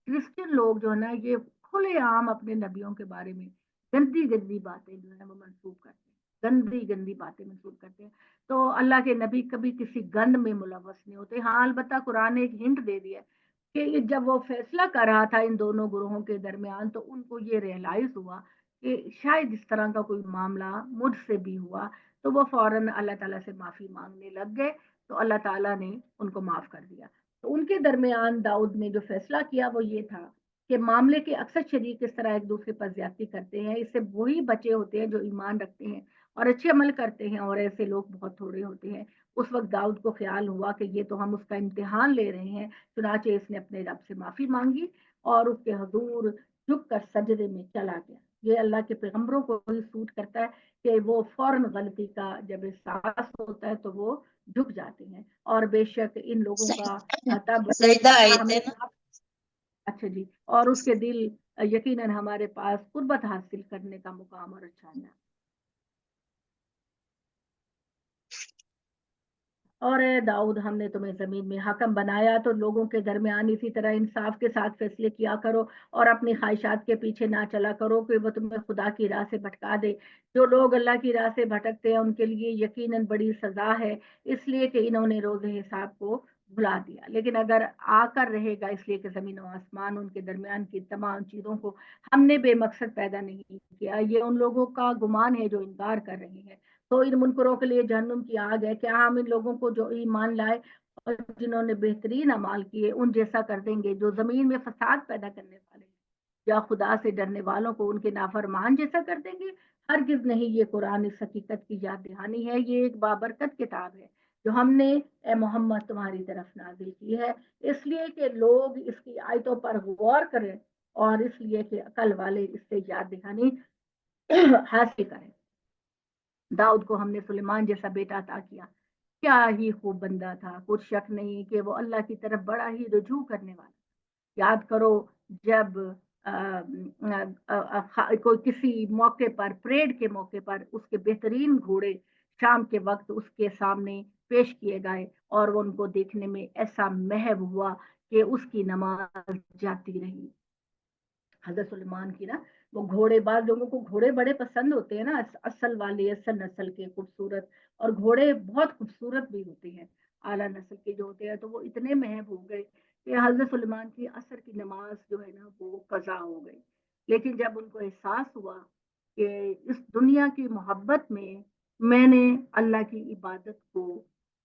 کرسچن لوگ جو ہے نا یہ کھلے عام اپنے نبیوں کے بارے میں گندی گندی باتیں جو ہے وہ منسوخ کرتے ہیں، گندی گندی باتیں منسوخ کرتے ہیں۔ تو اللہ کے نبی کبھی کسی گند میں ملوث نہیں ہوتے۔ ہاں البتہ قرآن نے ایک ہنٹ دے دیا کہ جب وہ فیصلہ کر رہا تھا ان دونوں گروہوں کے درمیان تو ان کو یہ ریئلائز ہوا کہ شاید اس طرح کا کوئی معاملہ مجھ سے بھی ہوا، تو وہ فوراً اللہ تعالیٰ سے معافی مانگنے لگ گئے، تو اللہ تعالیٰ نے ان کو معاف کر دیا۔ تو ان کے درمیان داؤد نے جو فیصلہ کیا وہ یہ تھا کہ معاملے کے اکثر شریک اس طرح ایک دوسرے پر زیادتی کرتے ہیں، اس سے وہی بچے ہوتے ہیں جو ایمان رکھتے ہیں اور اچھے عمل کرتے ہیں، اور ایسے لوگ بہت تھوڑے ہوتے ہیں۔ اس وقت داؤد کو خیال ہوا کہ یہ تو ہم اس کا امتحان لے رہے ہیں، چنانچہ اس نے اپنے رب سے معافی مانگی اور اس کے حضور جھک کر سجدے میں چلا گیا۔ یہ اللہ کے پیغمبروں کو ہی سوٹ کرتا ہے کہ وہ فوراً غلطی کا جب احساس ہوتا ہے تو وہ جھک جاتے ہیں، اور بے شک ان لوگوں کا تب سجدہ آئے ہمیں، تھے نا۔ اچھا جی، اور اس کے دل یقیناً ہمارے پاس قربت حاصل کرنے کا مقام اور اچھا ہے۔ اور اے داؤد ہم نے تمہیں زمین میں حاکم بنایا تو لوگوں کے درمیان اسی طرح انصاف کے ساتھ فیصلے کیا کرو اور اپنی خواہشات کے پیچھے نہ چلا کرو کہ وہ تمہیں خدا کی راہ سے بھٹکا دے۔ جو لوگ اللہ کی راہ سے بھٹکتے ہیں ان کے لیے یقیناً بڑی سزا ہے، اس لیے کہ انہوں نے روز حساب کو بھلا دیا۔ لیکن اگر آ کر رہے گا، اس لیے کہ زمین و آسمان ان کے درمیان کی تمام چیزوں کو ہم نے بے مقصد پیدا نہیں کیا، یہ ان لوگوں کا گمان ہے جو انکار کر رہے ہیں۔ تو ان منکروں کے لیے جہنم کی آگ ہے، کیا ہم ان لوگوں کو جو ایمان لائے اور جنہوں نے بہترین اعمال کیے ان جیسا کر دیں گے جو زمین میں فساد پیدا کرنے والے ہیں، یا خدا سے ڈرنے والوں کو ان کے نافرمان جیسا کر دیں گے؟ ہرگز نہیں، یہ قرآن اس حقیقت کی یاد دہانی ہے، یہ ایک بابرکت کتاب ہے جو ہم نے اے محمد تمہاری طرف نازل کی ہے، اس لیے کہ لوگ اس کی آیتوں پر غور کریں اور اس لیے کہ عقل والے اس سے یاد دہانی حاصل کریں۔ داؤد کو ہم نے سلیمان جیسا بیٹا عطا کیا، کیا ہی خوب بندہ تھا، کچھ شک نہیں کہ وہ اللہ کی طرف بڑا ہی رجوع کرنے والا. یاد کرو جب کوئی کسی موقع پر، پریڈ کے موقع پر، اس کے بہترین گھوڑے شام کے وقت اس کے سامنے پیش کیے گئے اور وہ ان کو دیکھنے میں ایسا محو ہوا کہ اس کی نماز جاتی رہی. حضرت سلیمان کی نا وہ گھوڑے، بعض لوگوں کو گھوڑے بڑے پسند ہوتے ہیں نا، اصل والے، اصل نسل کے خوبصورت، اور گھوڑے بہت خوبصورت بھی ہوتے ہیں اعلیٰ نسل کے جو ہوتے ہیں، تو وہ اتنے محب ہو گئے کہ حضرت سلیمان کی عصر کی نماز جو ہے نا وہ قضا ہو گئی. لیکن جب ان کو احساس ہوا کہ اس دنیا کی محبت میں نے اللہ کی عبادت کو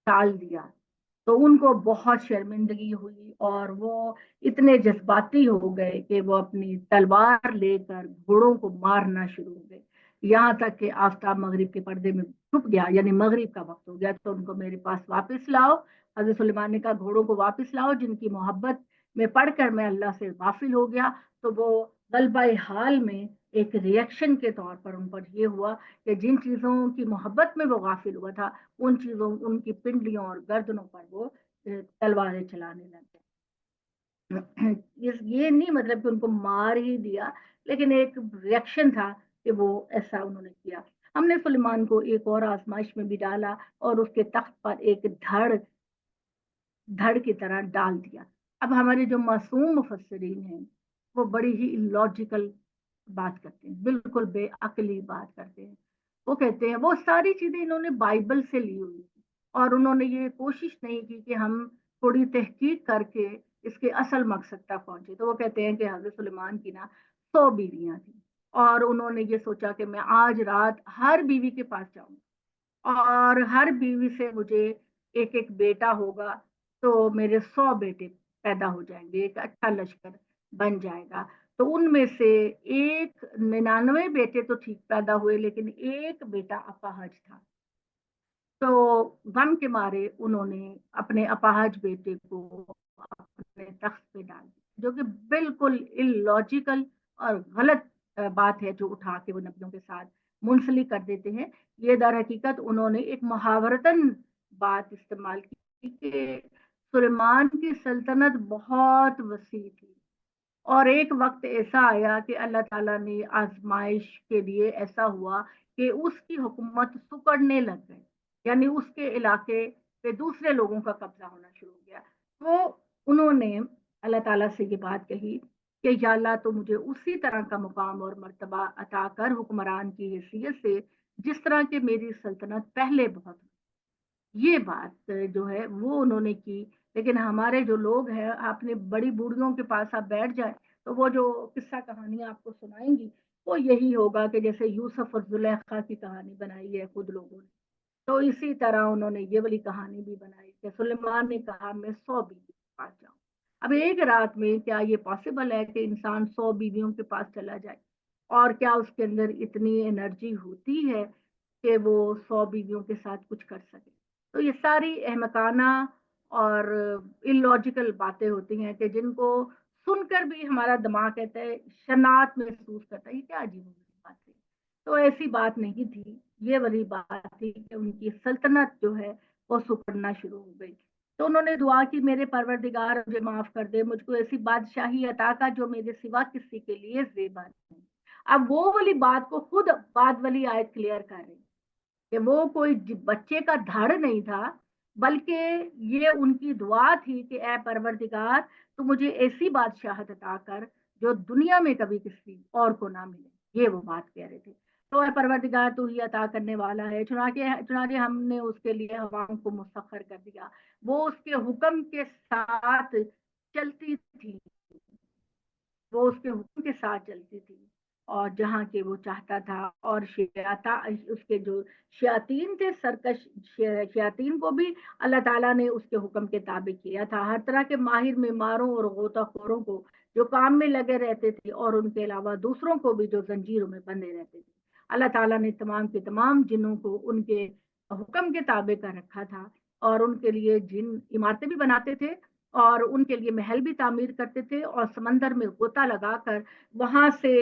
ٹال دیا، تو ان کو بہت شرمندگی ہوئی اور وہ اتنے جذباتی ہو گئے کہ وہ اپنی تلوار لے کر گھوڑوں کو مارنا شروع ہو گئے. یہاں تک کہ آفتاب مغرب کے پردے میں چھپ گیا، یعنی مغرب کا وقت ہو گیا، تو ان کو میرے پاس واپس لاؤ. حضرت سلیمان نے کہا گھوڑوں کو واپس لاؤ جن کی محبت میں پڑھ کر میں اللہ سے غافل ہو گیا. تو وہ غلبہ حال میں ایک ری ایکشن کے طور پر ان پر یہ ہوا کہ جن چیزوں کی محبت میں وہ غافل ہوا تھا، ان چیزوں، ان کی پنڈلیوں اور گردنوں پر وہ تلواریں چلانے لگے. یہ نہیں مطلب کہ ان کو مار ہی دیا، لیکن ایک ریئیکشن تھا کہ وہ ایسا انہوں نے کیا. ہم نے سلیمان کو ایک اور آزمائش میں بھی ڈالا اور اس کے تخت پر ایک دھڑ کی طرح ڈال دیا. اب ہمارے جو معصوم مفسرین ہیں وہ بڑی ہی لاجیکل بات کرتے ہیں، بالکل بے عقلی بات کرتے ہیں. وہ کہتے ہیں وہ ساری چیزیں انہوں نے بائبل سے لی ہوئی اور انہوں نے یہ کوشش نہیں کی کہ ہم تھوڑی تحقیق کر کے اس کے اصل مقصد تک پہنچے. تو وہ کہتے ہیں کہ حضرت سلیمان کی نا 100 بیویاں تھیں اور انہوں نے یہ سوچا کہ میں آج رات ہر بیوی کے پاس جاؤں اور ہر بیوی سے مجھے ایک ایک بیٹا ہوگا تو میرے 100 بیٹے پیدا ہو جائیں گے، ایک اچھا لشکر بن جائے گا. تو ان میں سے 99 بیٹے تو ٹھیک پیدا ہوئے لیکن ایک بیٹا اپاہج تھا. تو غم کے مارے انہوں نے اپنے اپاہج بیٹے کو اپنے تخت پہ ڈال دیا، جو کہ بالکل اللاجیکل اور غلط بات ہے جو اٹھا کے وہ نبیوں کے ساتھ منسلک کر دیتے ہیں. یہ در حقیقت انہوں نے ایک محاورتن بات استعمال کی کہ سلیمان کی سلطنت بہت وسیع تھی اور ایک وقت ایسا آیا کہ اللہ تعالیٰ نے آزمائش کے لیے ایسا ہوا کہ اس کی حکومت سکڑنے لگ گئی، یعنی اس کے علاقے پہ دوسرے لوگوں کا قبضہ ہونا شروع ہو گیا. وہ انہوں نے اللہ تعالیٰ سے یہ بات کہی کہ یا اللہ تو مجھے اسی طرح کا مقام اور مرتبہ عطا کر حکمران کی حیثیت سے جس طرح کہ میری سلطنت پہلے بہت. یہ بات جو ہے وہ انہوں نے کی. لیکن ہمارے جو لوگ ہیں، آپ نے بڑی بوڑھیوں کے پاس آپ بیٹھ جائیں تو وہ جو قصہ کہانیاں آپ کو سنائیں گی وہ یہی ہوگا کہ جیسے یوسف اور زلیخا کی کہانی بنائی ہے خود لوگوں نے، تو اسی طرح انہوں نے یہ والی کہانی بھی بنائی کہ سلیمان نے کہا میں 100 بیوی کے پاس جاؤں. اب ایک رات میں کیا یہ پاسبل ہے کہ انسان 100 بیویوں کے پاس چلا جائے؟ اور کیا اس کے اندر اتنی انرجی ہوتی ہے کہ وہ 100 بیویوں کے ساتھ کچھ کر سکے؟ تو یہ ساری احمقانہ اور اللاجیکل باتیں ہوتی ہیں کہ جن کو سن کر بھی ہمارا دماغ کہتا ہے، شناعت محسوس کرتا ہے یہ کیا عجیب بات ہے. تو ایسی بات نہیں تھی، یہ والی بات تھی کہ ان کی سلطنت جو ہے وہ سکڑنا شروع ہو گئی. تو انہوں نے دعا کی میرے پروردگار مجھے معاف کر دے، مجھ کو ایسی بادشاہی عطا کا جو میرے سوا کسی کے لیے زیبا نہیں. اب وہ والی بات کو خود بعد والی آیت کلیئر کر رہی کہ وہ کوئی بچے کا دھڑ نہیں تھا بلکہ یہ ان کی دعا تھی کہ اے پروردگار تو مجھے ایسی بادشاہت عطا کر جو دنیا میں کبھی کسی اور کو نہ ملے. یہ وہ بات کہہ رہے تھے. تو اے پروردگار تو ہی عطا کرنے والا ہے. چنانچہ ہم نے اس کے لیے ہواؤں کو مسخر کر دیا، وہ اس کے حکم کے ساتھ چلتی تھی، وہ اس کے حکم کے ساتھ چلتی تھی اور جہاں کے وہ چاہتا تھا. اور اس کے جو شیاطین تھے، سرکش شیاطین کو بھی اللہ تعالیٰ نے اس کے حکم کے تابع کیا تھا. ہر طرح کے ماہر معماروں اور غوطہ خوروں کو جو کام میں لگے رہتے تھے اور ان کے علاوہ دوسروں کو بھی جو زنجیروں میں بندھے رہتے تھے، اللہ تعالیٰ نے تمام کے تمام جنوں کو ان کے حکم کے تابع کر رکھا تھا اور ان کے لیے جن عمارتیں بھی بناتے تھے اور ان کے لیے محل بھی تعمیر کرتے تھے اور سمندر میں غوطہ لگا کر وہاں سے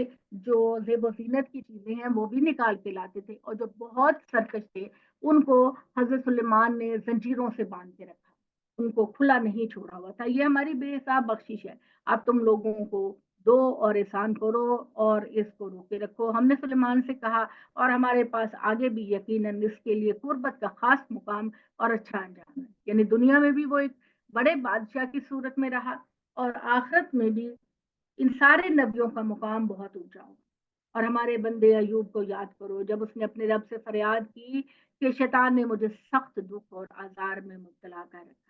جو زیب و زینت کی چیزیں ہیں وہ بھی نکال کے لاتے تھے. اور جو بہت سرکش تھے ان کو حضرت سلیمان نے زنجیروں سے باندھ کے رکھا، ان کو کھلا نہیں چھوڑا ہوا تھا۔ یہ ہماری بے حساب بخشش ہے، اب تم لوگوں کو دو اور احسان کرو اور اس کو روکے رکھو۔ ہم نے سلیمان سے کہا اور ہمارے پاس آگے بھی یقیناً اس کے لیے قربت کا خاص مقام اور اچھا انجام ہے، یعنی دنیا میں بھی وہ ایک بڑے بادشاہ کی صورت میں رہا اور آخرت میں بھی ان سارے نبیوں کا مقام بہت اونچا ہوگا۔ اور ہمارے بندے ایوب کو یاد کرو، جب اس نے اپنے رب سے فریاد کی کہ شیطان نے مجھے سخت دکھ اور آزار میں مبتلا کر رکھا ہے۔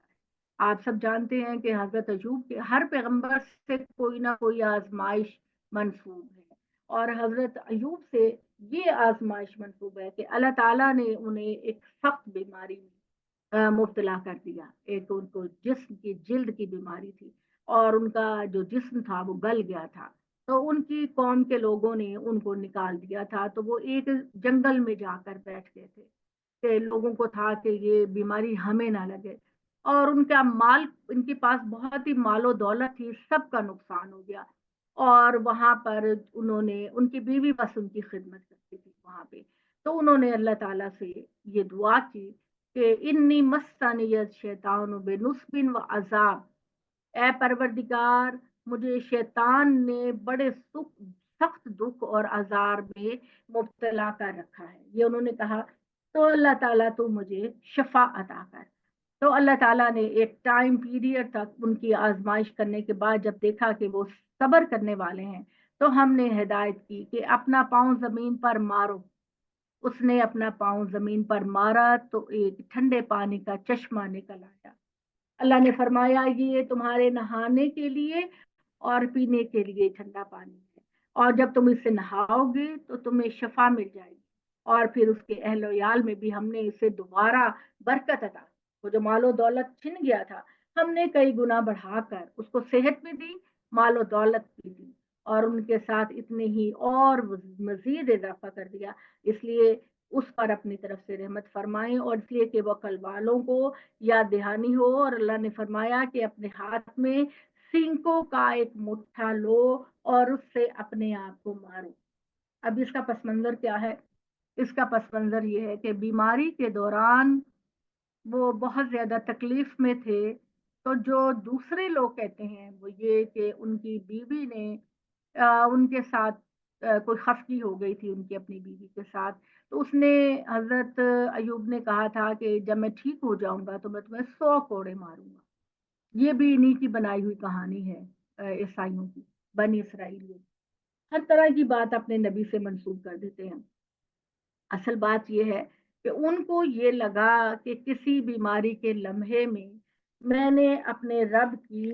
آپ سب جانتے ہیں کہ حضرت ایوب کے ہر پیغمبر سے کوئی نہ کوئی آزمائش منسوب ہے، اور حضرت ایوب سے یہ آزمائش منسوب ہے کہ اللہ تعالیٰ نے انہیں ایک سخت بیماری میں مبتلا کر دیا۔ ایک ان کو جسم کی جلد کی بیماری تھی اور ان کا جو جسم تھا وہ گل گیا تھا، تو ان کی قوم کے لوگوں نے ان کو نکال دیا تھا، تو وہ ایک جنگل میں جا کر بیٹھ گئے تھے کہ لوگوں کو تھا کہ یہ بیماری ہمیں نہ لگے، اور ان کا مال، ان کے پاس بہت ہی مال و دولت تھی، سب کا نقصان ہو گیا۔ اور وہاں پر انہوں نے، ان کی بیوی بس ان کی خدمت کرتی تھی وہاں پہ، تو انہوں نے اللہ تعالیٰ سے یہ دعا کی کہ انی مسنی الشیطان بنصب و عذاب، اے پروردگار مجھے شیطان نے بڑے سخت دکھ اور عذاب میں مبتلا کر رکھا ہے، یہ انہوں نے کہا۔ تو اللہ تعالیٰ تو مجھے شفا عطا کر۔ تو اللہ تعالیٰ نے ایک ٹائم پیریڈ تک ان کی آزمائش کرنے کے بعد جب دیکھا کہ وہ صبر کرنے والے ہیں، تو ہم نے ہدایت کی کہ اپنا پاؤں زمین پر مارو۔ اس نے اپنا پاؤں زمین پر مارا تو ایک ٹھنڈے پانی کا چشمہ نکل آیا۔ اللہ نے فرمایا یہ تمہارے نہانے کے لیے اور پینے کے لیے ٹھنڈا پانی ہے، اور جب تم اس سے نہاؤ گے تو تمہیں شفا مل جائے گی۔ اور پھر اس کے اہل و عیال میں بھی ہم نے اسے دوبارہ برکت عطا، وہ جو مال و دولت چھن گیا تھا ہم نے کئی گنا بڑھا کر اس کو صحت بھی دی، مال و دولت بھی دی، اور ان کے ساتھ اتنے ہی اور مزید اضافہ کر دیا۔ اس لیے اس پر اپنی طرف سے رحمت فرمائیں، اور اس لیے کہ وہ کل والوں کو یاد دہانی ہو۔ اور اللہ نے فرمایا کہ اپنے ہاتھ میں سینکوں کا ایک مٹھا لو اور اس سے اپنے آپ کو مارو۔ اب اس کا پس منظر کیا ہے؟ اس کا پس منظر یہ ہے کہ بیماری کے دوران وہ بہت زیادہ تکلیف میں تھے، تو جو دوسرے لوگ کہتے ہیں وہ یہ کہ ان کی بیوی نے ان کے ساتھ کوئی خفگی ہو گئی تھی ان کی اپنی بیوی کے ساتھ، تو اس نے، حضرت ایوب نے کہا تھا کہ جب میں ٹھیک ہو جاؤں گا تو میں تمہیں 100 کوڑے ماروں گا۔ یہ بھی انہی کی بنائی ہوئی کہانی ہے، عیسائیوں کی، بنی اسرائیل ہر طرح کی بات اپنے نبی سے منسوب کر دیتے ہیں۔ اصل بات یہ ہے کہ ان کو یہ لگا کہ کسی بیماری کے لمحے میں میں نے اپنے رب کی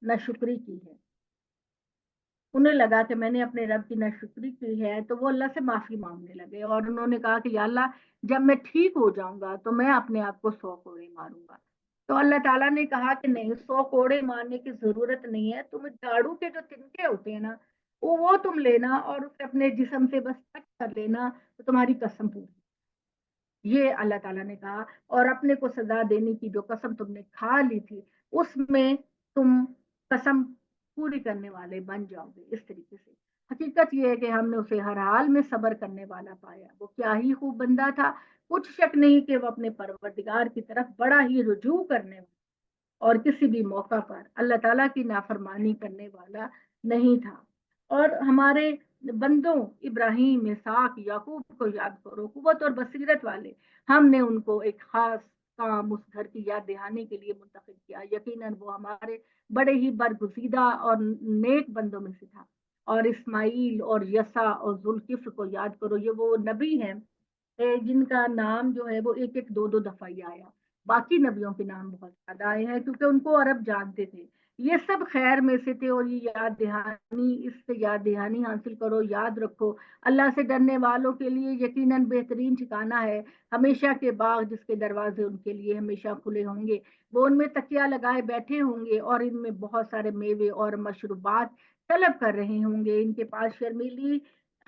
ناشکری کی ہے، انہیں لگا کہ میں نے اپنے رب کی ناشکری کی ہے، تو وہ اللہ سے معافی مانگنے لگے، اور انہوں نے کہا کہ یا اللہ جب میں ٹھیک ہو جاؤں گا تو میں اپنے آپ کو 100 کوڑے ماروں گا۔ تو اللہ تعالیٰ نے کہا کہ نہیں، 100 کوڑے مارنے کی ضرورت نہیں ہے، تم جھاڑو کے جو تنکے ہوتے ہیں نا وہ تم لینا اور اسے اپنے جسم سے بس ٹچ کر لینا، تو تمہاری قسم پوری۔ یہ اللہ تعالیٰ نے کہا، اور اپنے کو سزا دینے کی جو قسم تم نے کھا لی تھی اس میں تم قسم پوری کرنے والے بن جاؤ گے۔ اس طریقے سے حقیقت یہ ہے کہ ہم نے اسے ہر حال میں صبر کرنے والا پایا، وہ کیا ہی خوب بندہ تھا، کچھ شک نہیں کہ وہ اپنے پروردگار کی طرف بڑا ہی رجوع کرنے والا اور کسی بھی موقع پر اللہ تعالیٰ کی نافرمانی کرنے والا نہیں تھا۔ اور ہمارے بندوں ابراہیم، اسحاق، یعقوب کو یاد کرو، قوت اور بصیرت والے، ہم نے ان کو ایک خاص کام اس گھر کی یاد دہانی کے لیے منتخب کیا، یقیناً وہ ہمارے بڑے ہی برگزیدہ اور نیک بندوں میں سے تھا۔ اور اسماعیل اور یسع اور ذوالکفل کو یاد کرو، یہ وہ نبی ہیں جن کا نام جو ہے وہ ایک ایک دو دو دفعہ ہی آیا، باقی نبیوں کے نام بہت زیادہ آئے ہیں کیونکہ ان کو عرب جانتے تھے۔ یہ سب خیر میں سے تھے، اور یہ یاد دہانی، اس سے یاد دہانی حاصل کرو، یاد رکھو اللہ سے ڈرنے والوں کے لیے یقیناً بہترین ٹھکانہ ہے ہمیشہ کے باغ، جس کے دروازے ان کے لیے ہمیشہ کھلے ہوں گے، وہ ان میں تکیہ لگائے بیٹھے ہوں گے اور ان میں بہت سارے میوے اور مشروبات طلب کر رہے ہوں گے، ان کے پاس شرمیلی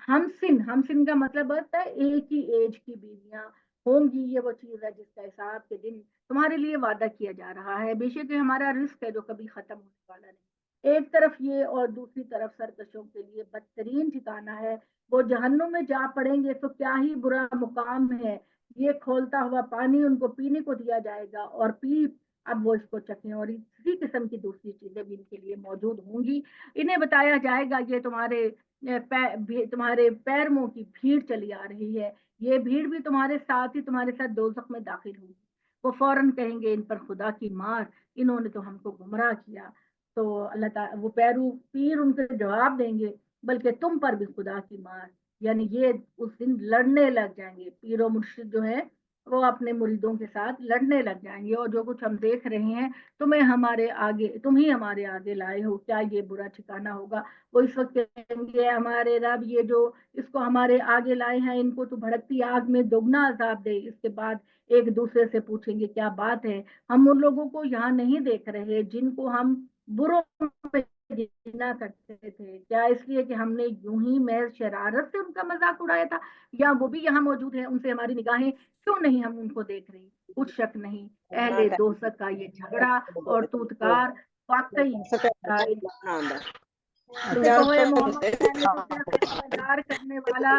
ہم سن کا مطلب ہوتا ہے ایک ہی ایج کی بیویاں ہوں گی۔ یہ وہ چیز ہے جس کا حساب کے دن تمہارے لیے وعدہ کیا جا رہا ہے، بے شک ہمارا رزق ہے جو کبھی ختم ہونے والا نہیں۔ ایک طرف یہ اور دوسری طرف سرکشوں کے لیے بدترین ٹھکانہ ہے، وہ جہنم میں جا پڑیں گے تو کیا ہی برا مقام ہے یہ کھولتا ہوا پانی ان کو پینے کو دیا جائے گا اور پی اب وہ اس کو چکھیں، اور اسی قسم کی دوسری چیزیں بھی ان کے لیے موجود ہوں گی۔ انہیں بتایا جائے گا یہ تمہارے پیروں کی بھیڑ چلی آ رہی ہے، یہ بھیڑ بھی تمہارے ساتھ ہی تمہارے ساتھ دوزخ میں داخل ہوگی۔ وہ فوراً کہیں گے ان پر خدا کی مار، انہوں نے تو ہم کو گمراہ کیا۔ تو اللہ تعالیٰ وہ پیر ان کے جواب دیں گے بلکہ تم پر بھی خدا کی مار، یعنی یہ اس دن لڑنے لگ جائیں گے، پیر و مرشد جو ہے وہ اپنے مریدوں کے ساتھ لڑنے لگ جائیں گے، اور جو کچھ ہم دیکھ رہے ہیں تم ہی ہمارے آگے لائے ہو، کیا یہ برا ٹھکانہ ہوگا۔ وہ اس وقت کہیں گے ہمارے رب یہ جو اس کو ہمارے آگے لائے ہیں ان کو تو بھڑکتی آگ میں دوگنا عذاب دے۔ اس کے بعد ایک دوسرے سے پوچھیں گے کیا بات ہے، ہم ان لوگوں کو یہاں نہیں دیکھ رہے جن کو ہم بروں میں گنا کرتے تھے، کیا اس لیے کہ ہم نے یوں ہی محض شرارت سے ان کا مذاق اڑایا تھا، یا وہ بھی یہاں موجود ہیں، ان سے ہماری نگاہیں کیوں نہیں ہم ان کو دیکھ رہی۔ کچھ شک نہیں اہل دوزخ کا یہ جھگڑا اور توتکار واقعی ان سے کہو اے محمد میں تو صرف ایک خبردار کرنے والا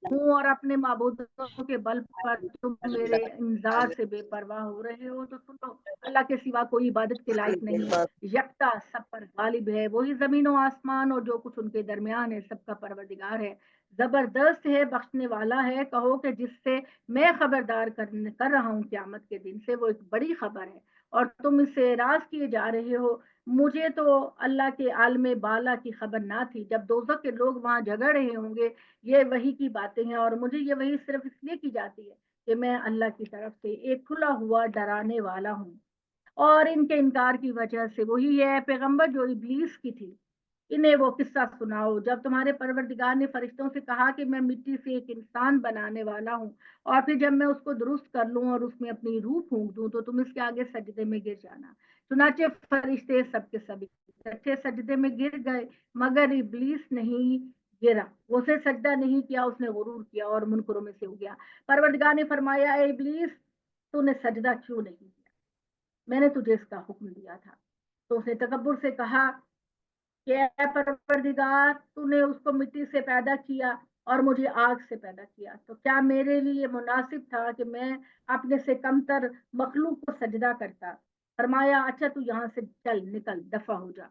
ہوں، اور اپنے معبودوں کے بل پر تم میرے انذار سے بے پرواہ ہو رہے ہو تو سنو، اللہ کے سوا کوئی عبادت کے لائق نہیں، یکتا سب پر غالب ہے، وہی زمین و آسمان اور جو کچھ ان کے درمیان ہے سب کا پروردگار ہے، زبردست ہے، بخشنے والا ہے۔ کہو کہ جس سے میں خبردار کر رہا ہوں قیامت کے دن سے، وہ ایک بڑی خبر ہے اور تم اس سے اعراض کیے جا رہے ہو۔ مجھے تو اللہ کے عالم بالا کی خبر نہ تھی، جب دوزخ کے لوگ وہاں جھگڑ رہے ہوں گے یہ وحی کی باتیں ہیں، اور مجھے یہ وحی صرف اس لیے کی جاتی ہے کہ میں اللہ کی طرف سے ایک کھلا ہوا ڈرانے والا ہوں۔ اور ان کے انکار کی وجہ سے وہی ہے پیغمبر جو ابلیس کی تھی، انہیں وہ قصہ سناؤ جب تمہارے پروردگار نے فرشتوں سے کہا کہ میں مٹی سے ایک انسان بنانے والا ہوں، اور پھر جب میں اس کو درست کر لوں اور اس میں اپنی روح پھونک دوں تو تم اس کے آگے سجدے میں گر جانا۔ چنانچہ فرشتے سب کے سب اکٹھے سجدے میں گر گئے مگر ابلیس نہیں گرا، اسے سجدہ نہیں کیا، اس نے غرور کیا اور منکروں میں سے ہو گیا۔ پروردگار نے فرمایا اے ابلیس تو نے سجدہ کیوں نہیں کیا، میں نے تجھے اس کا حکم دیا تھا۔ تو اس نے تکبر سے کہا کہ اے پروردگار تو نے اس کو مٹی سے پیدا کیا اور مجھے آگ سے پیدا کیا، تو کیا میرے لیے مناسب تھا کہ میں اپنے سے کمتر مخلوق کو سجدہ کرتا۔ فرمایا اچھا تو یہاں سے چل نکل دفع ہو جا،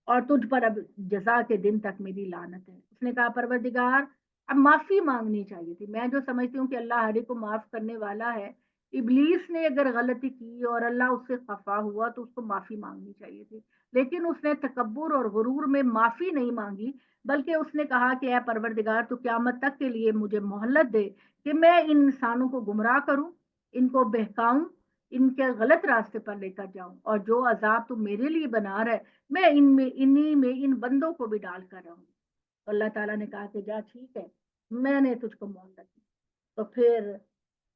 اور تجھ پر اب جزا کے دن تک میری لعنت ہے۔ اس نے کہا پروردگار اب معافی مانگنی چاہیے تھی، میں جو سمجھتی ہوں کہ اللہ ہر ایک کو معاف کرنے والا ہے، ابلیس نے اگر غلطی کی اور اللہ اس سے خفا ہوا تو اس کو معافی مانگنی چاہیے تھی، لیکن اس نے تکبر اور غرور میں معافی نہیں مانگی، بلکہ اس نے کہا کہ اے پروردگار تو قیامت تک کے لیے مجھے مہلت دے کہ میں ان انسانوں کو گمراہ کروں، ان کو بہکاؤں، ان کے غلط راستے پر لے کر جاؤں، اور جو عذاب تو میرے لیے بنا رہا ہے میں انہی میں ان بندوں کو بھی ڈال کر رہوں۔ تو اللہ تعالیٰ نے کہا کہ جا ٹھیک ہے میں نے تجھ کو مہلت دی۔ تو پھر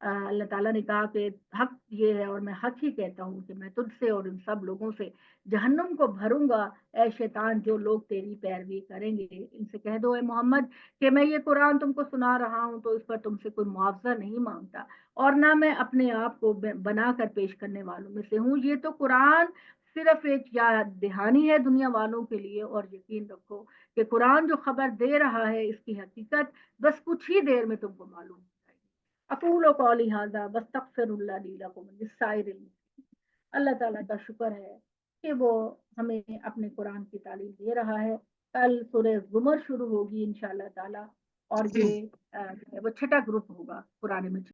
اللہ تعالیٰ نے کہا کہ حق یہ ہے اور میں حق ہی کہتا ہوں کہ میں تجھ سے اور ان سب لوگوں سے جہنم کو بھروں گا، اے شیطان جو لوگ تیری پیروی کریں گے۔ ان سے کہہ دو اے محمد کہ میں یہ قرآن تم کو سنا رہا ہوں تو اس پر تم سے کوئی معاوضہ نہیں مانگتا، اور نہ میں اپنے آپ کو بنا کر پیش کرنے والوں میں سے ہوں، یہ تو قرآن صرف ایک یاد دہانی ہے دنیا والوں کے لیے، اور یقین رکھو کہ قرآن جو خبر دے رہا ہے اس کی حقیقت بس کچھ ہی دیر میں تم کو معلوم ہو جائے گی۔ اقول قولی ھذا واستغفر اللہ لی ولکم ولسائر المسلمین۔ اللہ تعالیٰ کا شکر ہے کہ وہ ہمیں اپنے قرآن کی تعلیم دے رہا ہے۔ کل سورہ زمر شروع ہوگی انشاءاللہ تعالیٰ، اور یہ وہ چھٹا گروپ ہوگا قرآن مجید